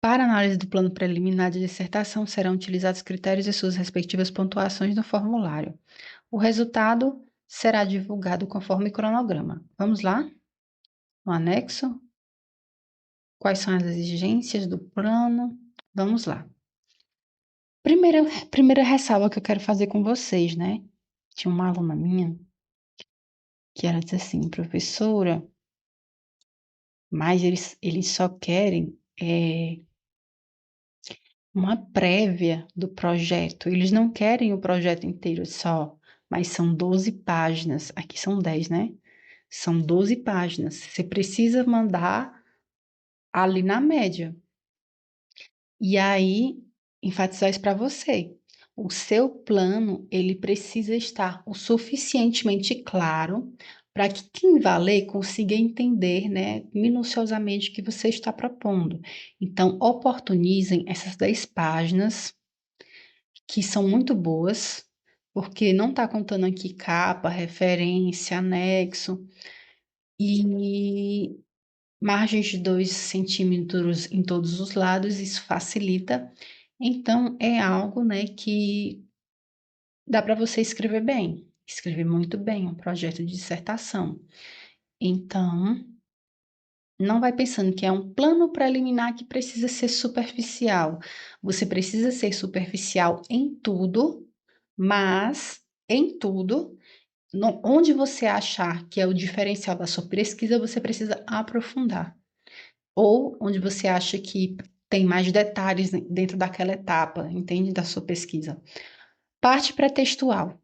[SPEAKER 1] Para análise do plano preliminar de dissertação, serão utilizados critérios e suas respectivas pontuações no formulário. O resultado será divulgado conforme cronograma. Vamos lá? No anexo. Quais são as exigências do plano? Vamos lá. Primeira ressalva que eu quero fazer com vocês, né? Tinha uma aluna minha que ela disse assim, professora, mas eles só querem uma prévia do projeto. Eles não querem o projeto inteiro só, mas são 12 páginas. Aqui são 10, né? São 12 páginas. Você precisa mandar ali na média. E aí, enfatizar isso para você. O seu plano, ele precisa estar o suficientemente claro para que quem vai ler consiga entender, né, minuciosamente o que você está propondo. Então, oportunizem essas 10 páginas, que são muito boas, porque não está contando aqui capa, referência, anexo, e margens de 2 centímetros em todos os lados, isso facilita. Então, é algo, né, que dá para você escrever bem, escrever muito bem, um projeto de dissertação. Então, não vai pensando que é um plano preliminar que precisa ser superficial. Você precisa ser superficial em tudo, mas em tudo, onde você achar que é o diferencial da sua pesquisa, você precisa aprofundar. Ou onde você acha que tem mais detalhes dentro daquela etapa, entende? Da sua pesquisa. Parte pré-textual,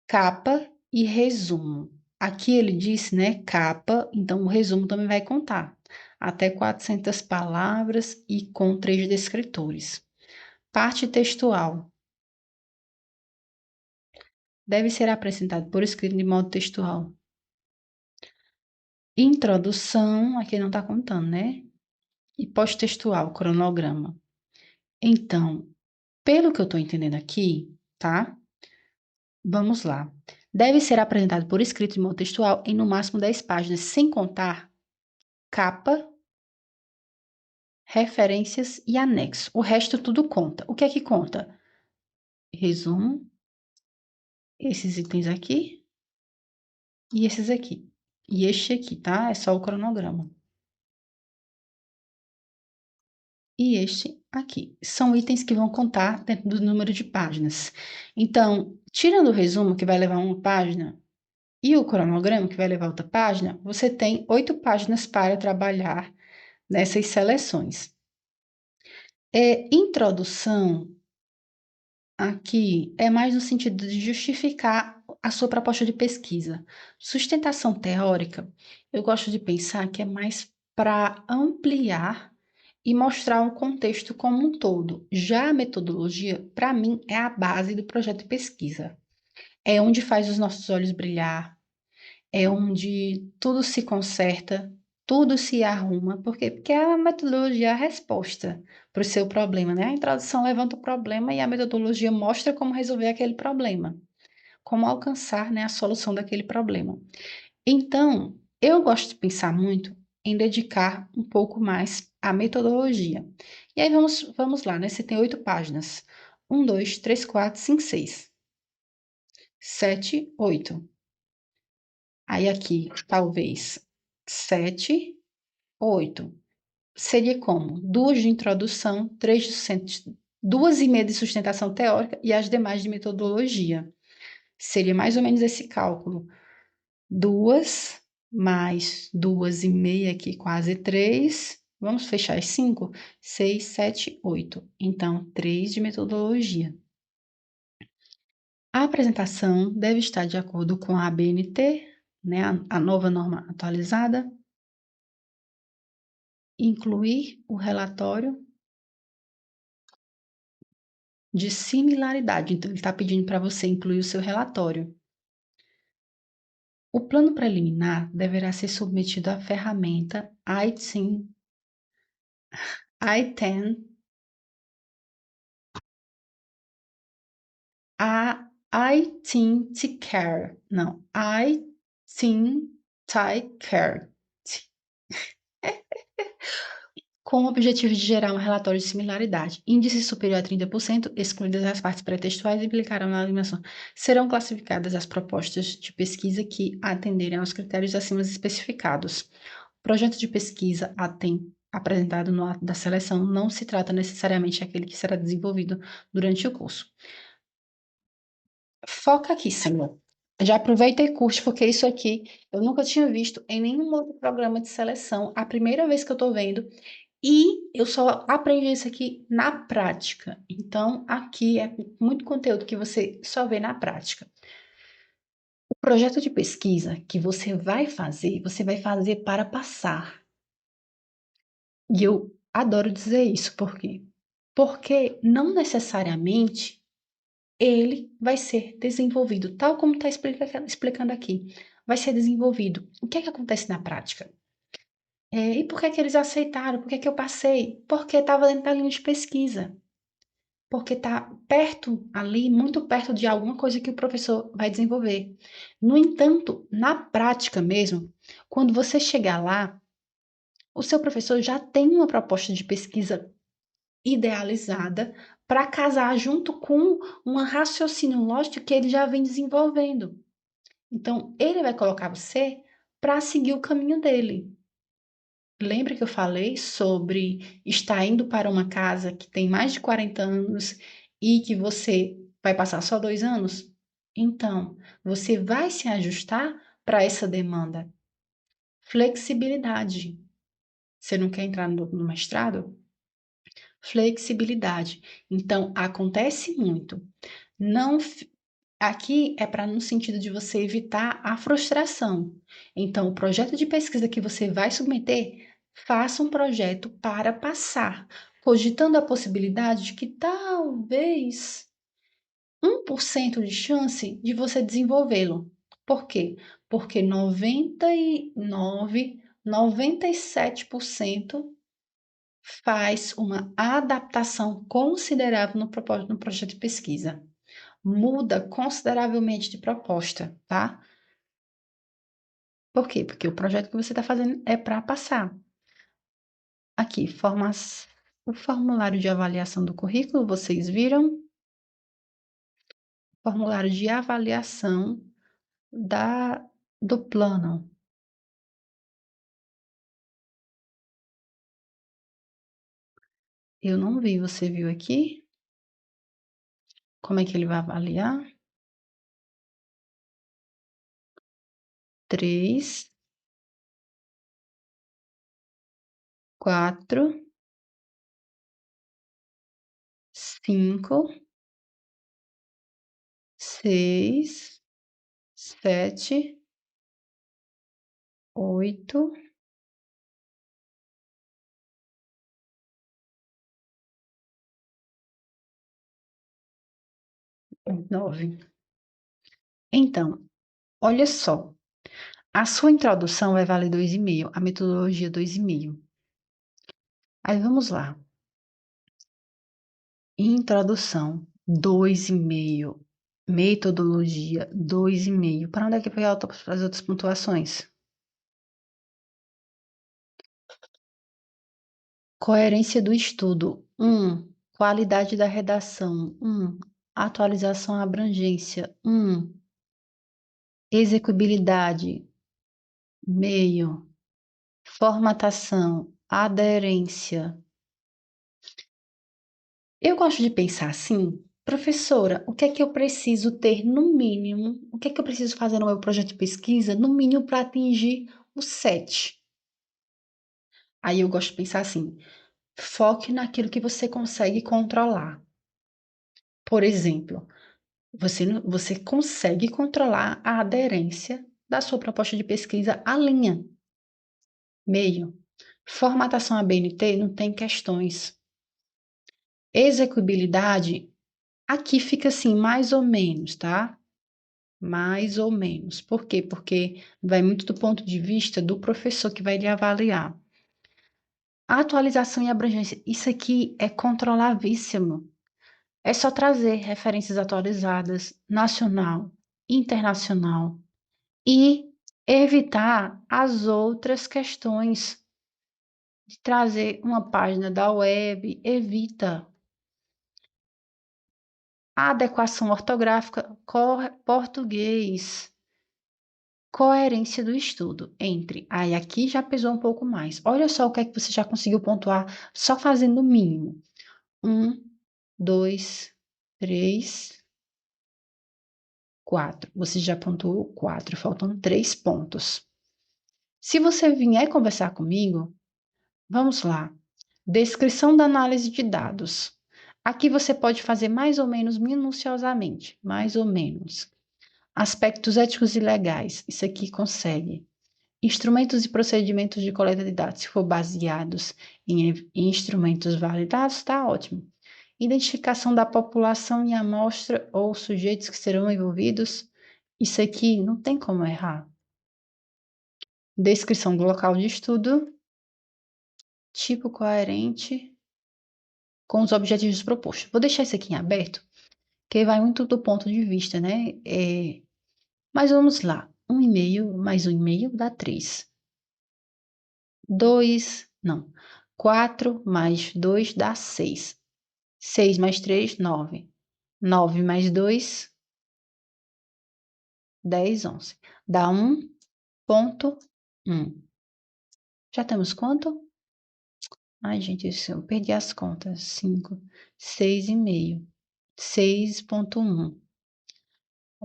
[SPEAKER 1] capa e resumo. Aqui ele disse, né, capa, então o resumo também vai contar. Até 400 palavras e com 3 descritores. Parte textual. Deve ser apresentado por escrito de modo textual. Introdução, aqui não está contando, né? E pós-textual, cronograma. Então, pelo que eu estou entendendo aqui, tá? Vamos lá. Deve ser apresentado por escrito em modo textual em no máximo 10 páginas, sem contar capa, referências e anexo. O resto tudo conta. O que é que conta? Resumo, esses itens aqui e esses aqui. E este aqui, tá? É só o cronograma. E este aqui. São itens que vão contar dentro do número de páginas. Então, tirando o resumo, que vai levar uma página, e o cronograma, que vai levar outra página, você tem 8 páginas para trabalhar nessas seleções. Introdução aqui é mais no sentido de justificar a sua proposta de pesquisa. Sustentação teórica, eu gosto de pensar que é mais para ampliar e mostrar um contexto como um todo. Já a metodologia, para mim, é a base do projeto de pesquisa. É onde faz os nossos olhos brilhar, é onde tudo se conserta, tudo se arruma. Por quê? Porque a metodologia é a resposta para o seu problema, né? A introdução levanta o problema e a metodologia mostra como resolver aquele problema, como alcançar, né, a solução daquele problema. Então, eu gosto de pensar muito em dedicar um pouco mais à metodologia. E aí vamos lá, né? Você tem 8 páginas. 1, 2, 3, 4, 5, 6, 7, 8. Aí aqui, talvez 7, 8. Seria como? 2 de introdução, 3 de 2,5 de sustentação teórica e as demais de metodologia. Seria mais ou menos esse cálculo. 2 mais 2,5 aqui, quase 3. Vamos fechar as 5? 6, 7, 8. Então, 3 de metodologia. A apresentação deve estar de acordo com a ABNT, né, a nova norma atualizada. Incluir o relatório de similaridade. Então, ele está pedindo para você incluir o seu relatório. O plano preliminar deverá ser submetido à ferramenta I10, a I-Think-Care, não, I-Think-Care, com o objetivo de gerar um relatório de similaridade. Índice superior a 30%, excluídas as partes pré-textuais, implicarão na eliminação. Serão classificadas as propostas de pesquisa que atenderem aos critérios acima especificados. O projeto de pesquisa apresentado no ato da seleção não se trata necessariamente daquele que será desenvolvido durante o curso. Foca aqui, Senhor. Já aproveita e curte, porque isso aqui eu nunca tinha visto em nenhum outro programa de seleção. A primeira vez que eu tô vendo. E eu só aprendi isso aqui na prática. Então, aqui é muito conteúdo que você só vê na prática. O projeto de pesquisa que você vai fazer para passar. E eu adoro dizer isso, por quê? Porque não necessariamente ele vai ser desenvolvido, tal como está explicando aqui. Vai ser desenvolvido. O que é que acontece na prática? E por que é que eles aceitaram? Por que é que eu passei? Porque estava dentro da linha de pesquisa. Porque está perto ali, muito perto de alguma coisa que o professor vai desenvolver. No entanto, na prática mesmo, quando você chegar lá, o seu professor já tem uma proposta de pesquisa idealizada para casar junto com um raciocínio lógico que ele já vem desenvolvendo. Então, ele vai colocar você para seguir o caminho dele. Lembra que eu falei sobre estar indo para uma casa que tem mais de 40 anos e que você vai passar só 2 anos? Então, você vai se ajustar para essa demanda. Flexibilidade. Você não quer entrar no mestrado? Flexibilidade. Então, acontece muito. Não, aqui é para no sentido de você evitar a frustração. Então, o projeto de pesquisa que você vai submeter, faça um projeto para passar, cogitando a possibilidade de que talvez 1% de chance de você desenvolvê-lo. Por quê? Porque 99, 97% faz uma adaptação considerável no projeto de pesquisa. Muda consideravelmente de proposta, tá? Por quê? Porque o projeto que você está fazendo é para passar. Aqui, o formulário de avaliação do currículo, vocês viram? Formulário de avaliação do plano. Eu não vi, você viu aqui? Como é que ele vai avaliar? 3, 4, 5, 6, 7, 8, 9. Então, olha só. A sua introdução vai valer 2,5, a metodologia 2,5. Aí vamos lá. Introdução 2,5. Metodologia 2,5. Para onde é que vai as outras pontuações? Coerência do estudo. Qualidade da redação. Atualização à abrangência. Execuibilidade. Meio. Formatação. Aderência. Eu gosto de pensar assim, professora, o que é que eu preciso ter no mínimo? O que é que eu preciso fazer no meu projeto de pesquisa, no mínimo, para atingir o 7? Aí eu gosto de pensar assim, foque naquilo que você consegue controlar. Por exemplo, você consegue controlar a aderência da sua proposta de pesquisa à linha. Meio. Formatação ABNT não tem questões. Execuibilidade, aqui fica assim, mais ou menos, tá? Mais ou menos. Por quê? Porque vai muito do ponto de vista do professor que vai lhe avaliar. A atualização e abrangência, isso aqui é controlavíssimo. É só trazer referências atualizadas, nacional, internacional, e evitar as outras questões de trazer uma página da web, evita a adequação ortográfica, português, coerência do estudo entre. Aí aqui já pesou um pouco mais. Olha só o que é que você já conseguiu pontuar só fazendo o mínimo. 1, 2, 3, 4. Você já pontuou 4, faltam 3 pontos. Se você vier conversar comigo, vamos lá. Descrição da análise de dados. Aqui você pode fazer mais ou menos minuciosamente, mais ou menos. Aspectos éticos e legais, isso aqui consegue. Instrumentos e procedimentos de coleta de dados, se for baseados em instrumentos validados, está ótimo. Identificação da população e amostra ou sujeitos que serão envolvidos, isso aqui não tem como errar. Descrição do local de estudo, tipo coerente com os objetivos propostos. Vou deixar isso aqui em aberto, que vai muito do ponto de vista, né? Mas vamos lá. 1,5 mais 1,5 dá 3. 2, não. 4 mais 2 dá 6. 6 mais 3, 9. 9 mais 2, 10, 11. Dá 1,1. Já temos quanto? Ai, gente, eu perdi as contas. 5, 6,5. 6,1.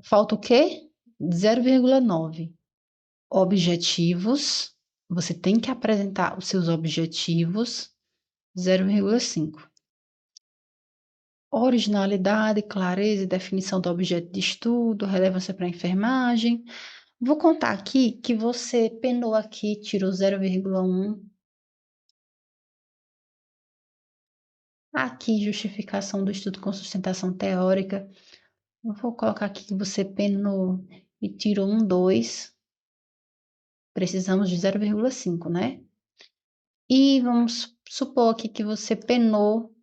[SPEAKER 1] Falta o quê? 0,9. Objetivos. Você tem que apresentar os seus objetivos. 0,5. Originalidade, clareza e definição do objeto de estudo, relevância para a enfermagem. Vou contar aqui que você penou aqui, tirou 0,1. Aqui, justificação do estudo com sustentação teórica. Eu vou colocar aqui que você penou e tirou 2. Precisamos de 0,5, né? E vamos supor aqui que você penou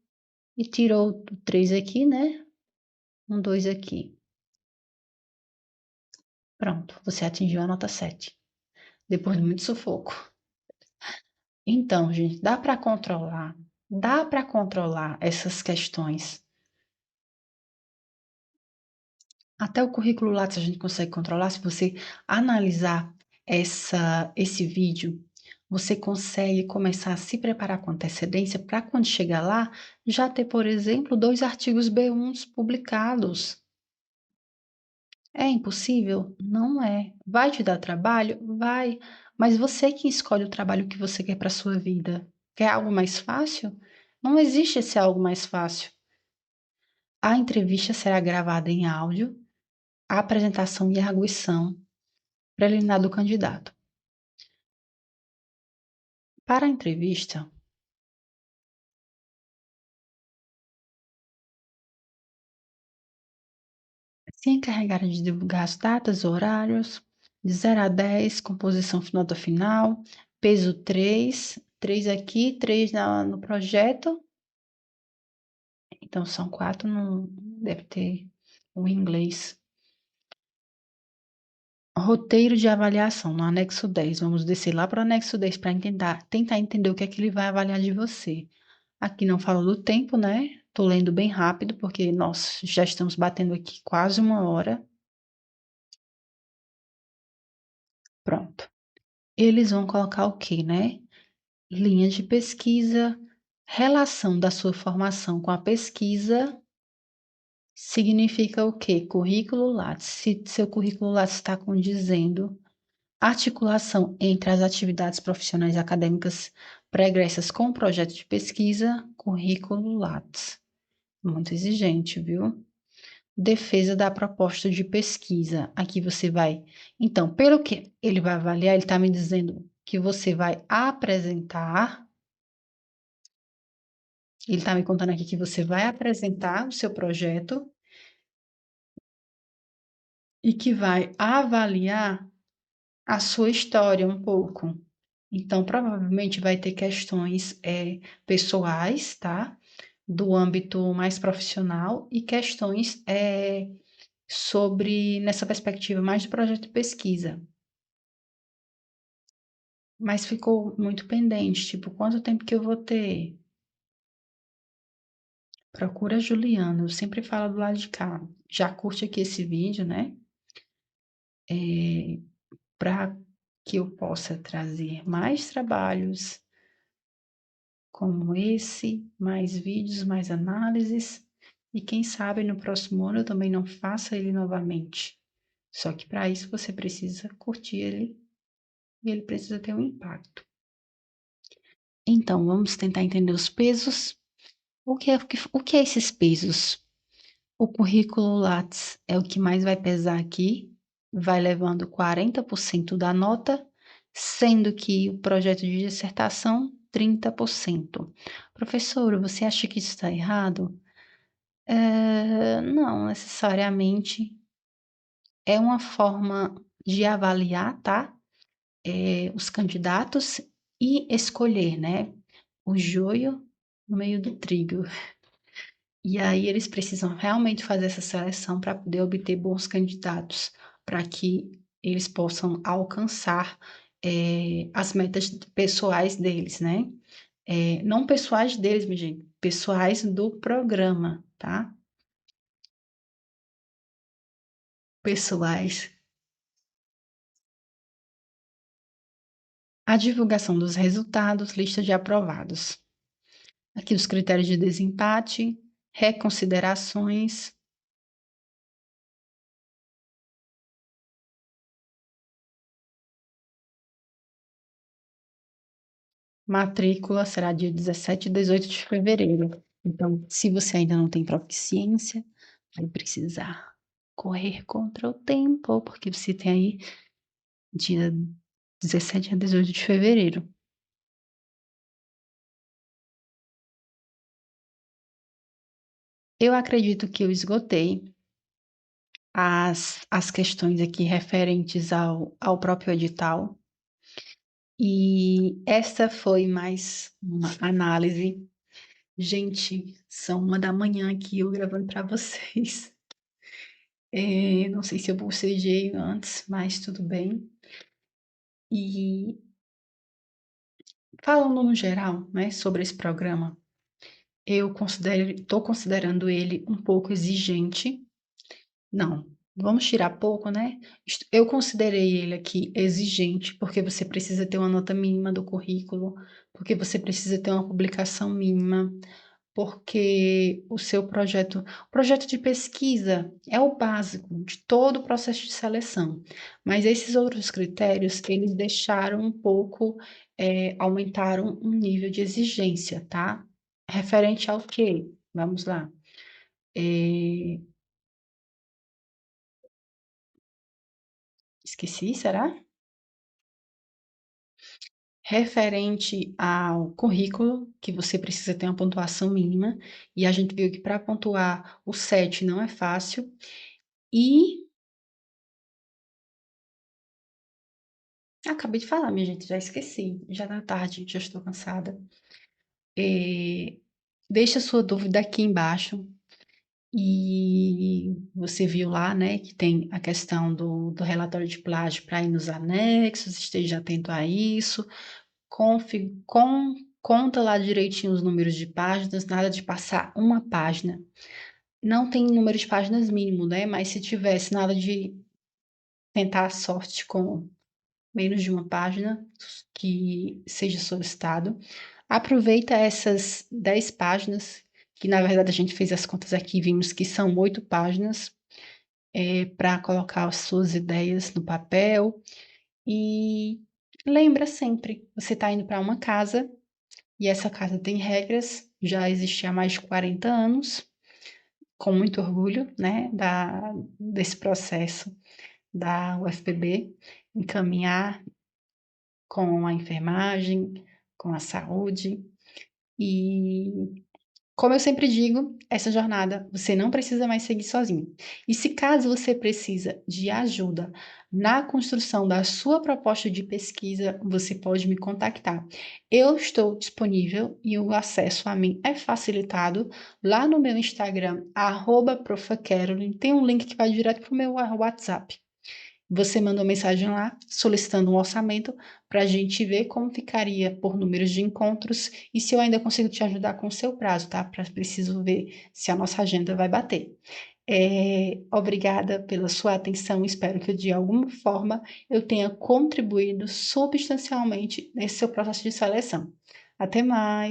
[SPEAKER 1] e tirou 3 aqui, né? 2 aqui. Pronto, você atingiu a nota 7. Depois de muito sufoco. Então, gente, dá para controlar essas questões. Até o currículo Lattes a gente consegue controlar. Se você analisar esse vídeo, você consegue começar a se preparar com antecedência para quando chegar lá, já ter, por exemplo, 2 artigos B1 publicados. É impossível? Não é. Vai te dar trabalho? Vai. Mas você que escolhe o trabalho que você quer para sua vida. Quer algo mais fácil? Não existe esse algo mais fácil. A entrevista será gravada em áudio, a apresentação e arguição preliminar do candidato. Para a entrevista, se encarregaram de divulgar as datas, horários, de 0 a 10, composição nota final, peso 3, 3 aqui, 3 no projeto. Então, são 4, não deve ter o inglês. Roteiro de avaliação, no anexo 10. Vamos descer lá para o anexo 10 para tentar entender o que é que ele vai avaliar de você. Aqui não fala do tempo, né? Tô lendo bem rápido, porque nós já estamos batendo aqui quase 1 hora. Pronto. Eles vão colocar o quê, né? Linha de pesquisa, relação da sua formação com a pesquisa, significa o quê? Currículo Lattes. Se seu currículo Lattes está condizendo, articulação entre as atividades profissionais acadêmicas pregressas com o projeto de pesquisa, currículo Lattes. Muito exigente, viu? Defesa da proposta de pesquisa. Aqui você vai. Então, pelo que ele vai avaliar, ele está me dizendo que você vai apresentar. Ele está me contando aqui que você vai apresentar o seu projeto e que vai avaliar a sua história um pouco. Então, provavelmente vai ter questões pessoais, tá? Do âmbito mais profissional e questões sobre, nessa perspectiva, mais de projeto de pesquisa. Mas ficou muito pendente, tipo, quanto tempo que eu vou ter? Procura a Juliana, eu sempre falo do lado de cá. Já curte aqui esse vídeo, né? Para que eu possa trazer mais trabalhos como esse, mais vídeos, mais análises. E quem sabe no próximo ano eu também não faça ele novamente. Só que para isso você precisa curtir ele e ele precisa ter um impacto. Então, vamos tentar entender os pesos. O que é esses pesos? O currículo Lattes é o que mais vai pesar aqui, vai levando 40% da nota, sendo que o projeto de dissertação, 30%. Professora, você acha que isso está errado? Não necessariamente. É uma forma de avaliar, tá? Os candidatos e escolher, né? O joio no meio do trigo. E aí eles precisam realmente fazer essa seleção para poder obter bons candidatos, para que eles possam alcançar as metas pessoais deles, né? Não pessoais deles, minha gente, pessoais do programa, tá? Pessoais. A divulgação dos resultados, lista de aprovados. Aqui os critérios de desempate, reconsiderações, matrícula será dia 17 e 18 de fevereiro. Então, se você ainda não tem proficiência, vai precisar correr contra o tempo, porque você tem aí dia 17 a 18 de fevereiro. Eu acredito que eu esgotei as questões aqui referentes ao próprio edital. E essa foi mais uma análise. Gente, são 1 da manhã aqui eu gravando para vocês. Não sei se eu bocejei antes, mas tudo bem. E falando no geral, né, sobre esse programa, eu estou considerando ele um pouco exigente. Não, vamos tirar pouco, né? Eu considerei ele aqui exigente, porque você precisa ter uma nota mínima do currículo, porque você precisa ter uma publicação mínima, porque o projeto de pesquisa é o básico de todo o processo de seleção, mas esses outros critérios, eles deixaram um pouco, aumentaram um nível de exigência, tá? Referente ao quê? Vamos lá. Esqueci, será? Referente ao currículo, que você precisa ter uma pontuação mínima, e a gente viu que para pontuar o 7 não é fácil, e acabei de falar, minha gente, já esqueci. Já tá tarde, já estou cansada. Deixa sua dúvida aqui embaixo. E você viu lá, né, que tem a questão do relatório de plágio para ir nos anexos, esteja atento a isso. Conta lá direitinho os números de páginas, nada de passar uma página. Não tem número de páginas mínimo, né? Mas se tivesse nada de tentar a sorte com menos de uma página que seja solicitado. Aproveita essas 10 páginas, que na verdade a gente fez as contas aqui e vimos que são 8 páginas, para colocar as suas ideias no papel. E lembra sempre, você está indo para uma casa e essa casa tem regras, já existe há mais de 40 anos, com muito orgulho, né, desse processo da UFPB, encaminhar com a enfermagem, com a saúde. E, como eu sempre digo, essa jornada você não precisa mais seguir sozinho. E se caso você precisa de ajuda na construção da sua proposta de pesquisa, você pode me contactar. Eu estou disponível e o acesso a mim é facilitado lá no meu Instagram, @profacarolyn. Tem um link que vai direto para o meu WhatsApp. Você manda uma mensagem lá solicitando um orçamento para a gente ver como ficaria por números de encontros e se eu ainda consigo te ajudar com o seu prazo, tá? Preciso ver se a nossa agenda vai bater. Obrigada pela sua atenção. Espero que de alguma forma eu tenha contribuído substancialmente nesse seu processo de seleção. Até mais!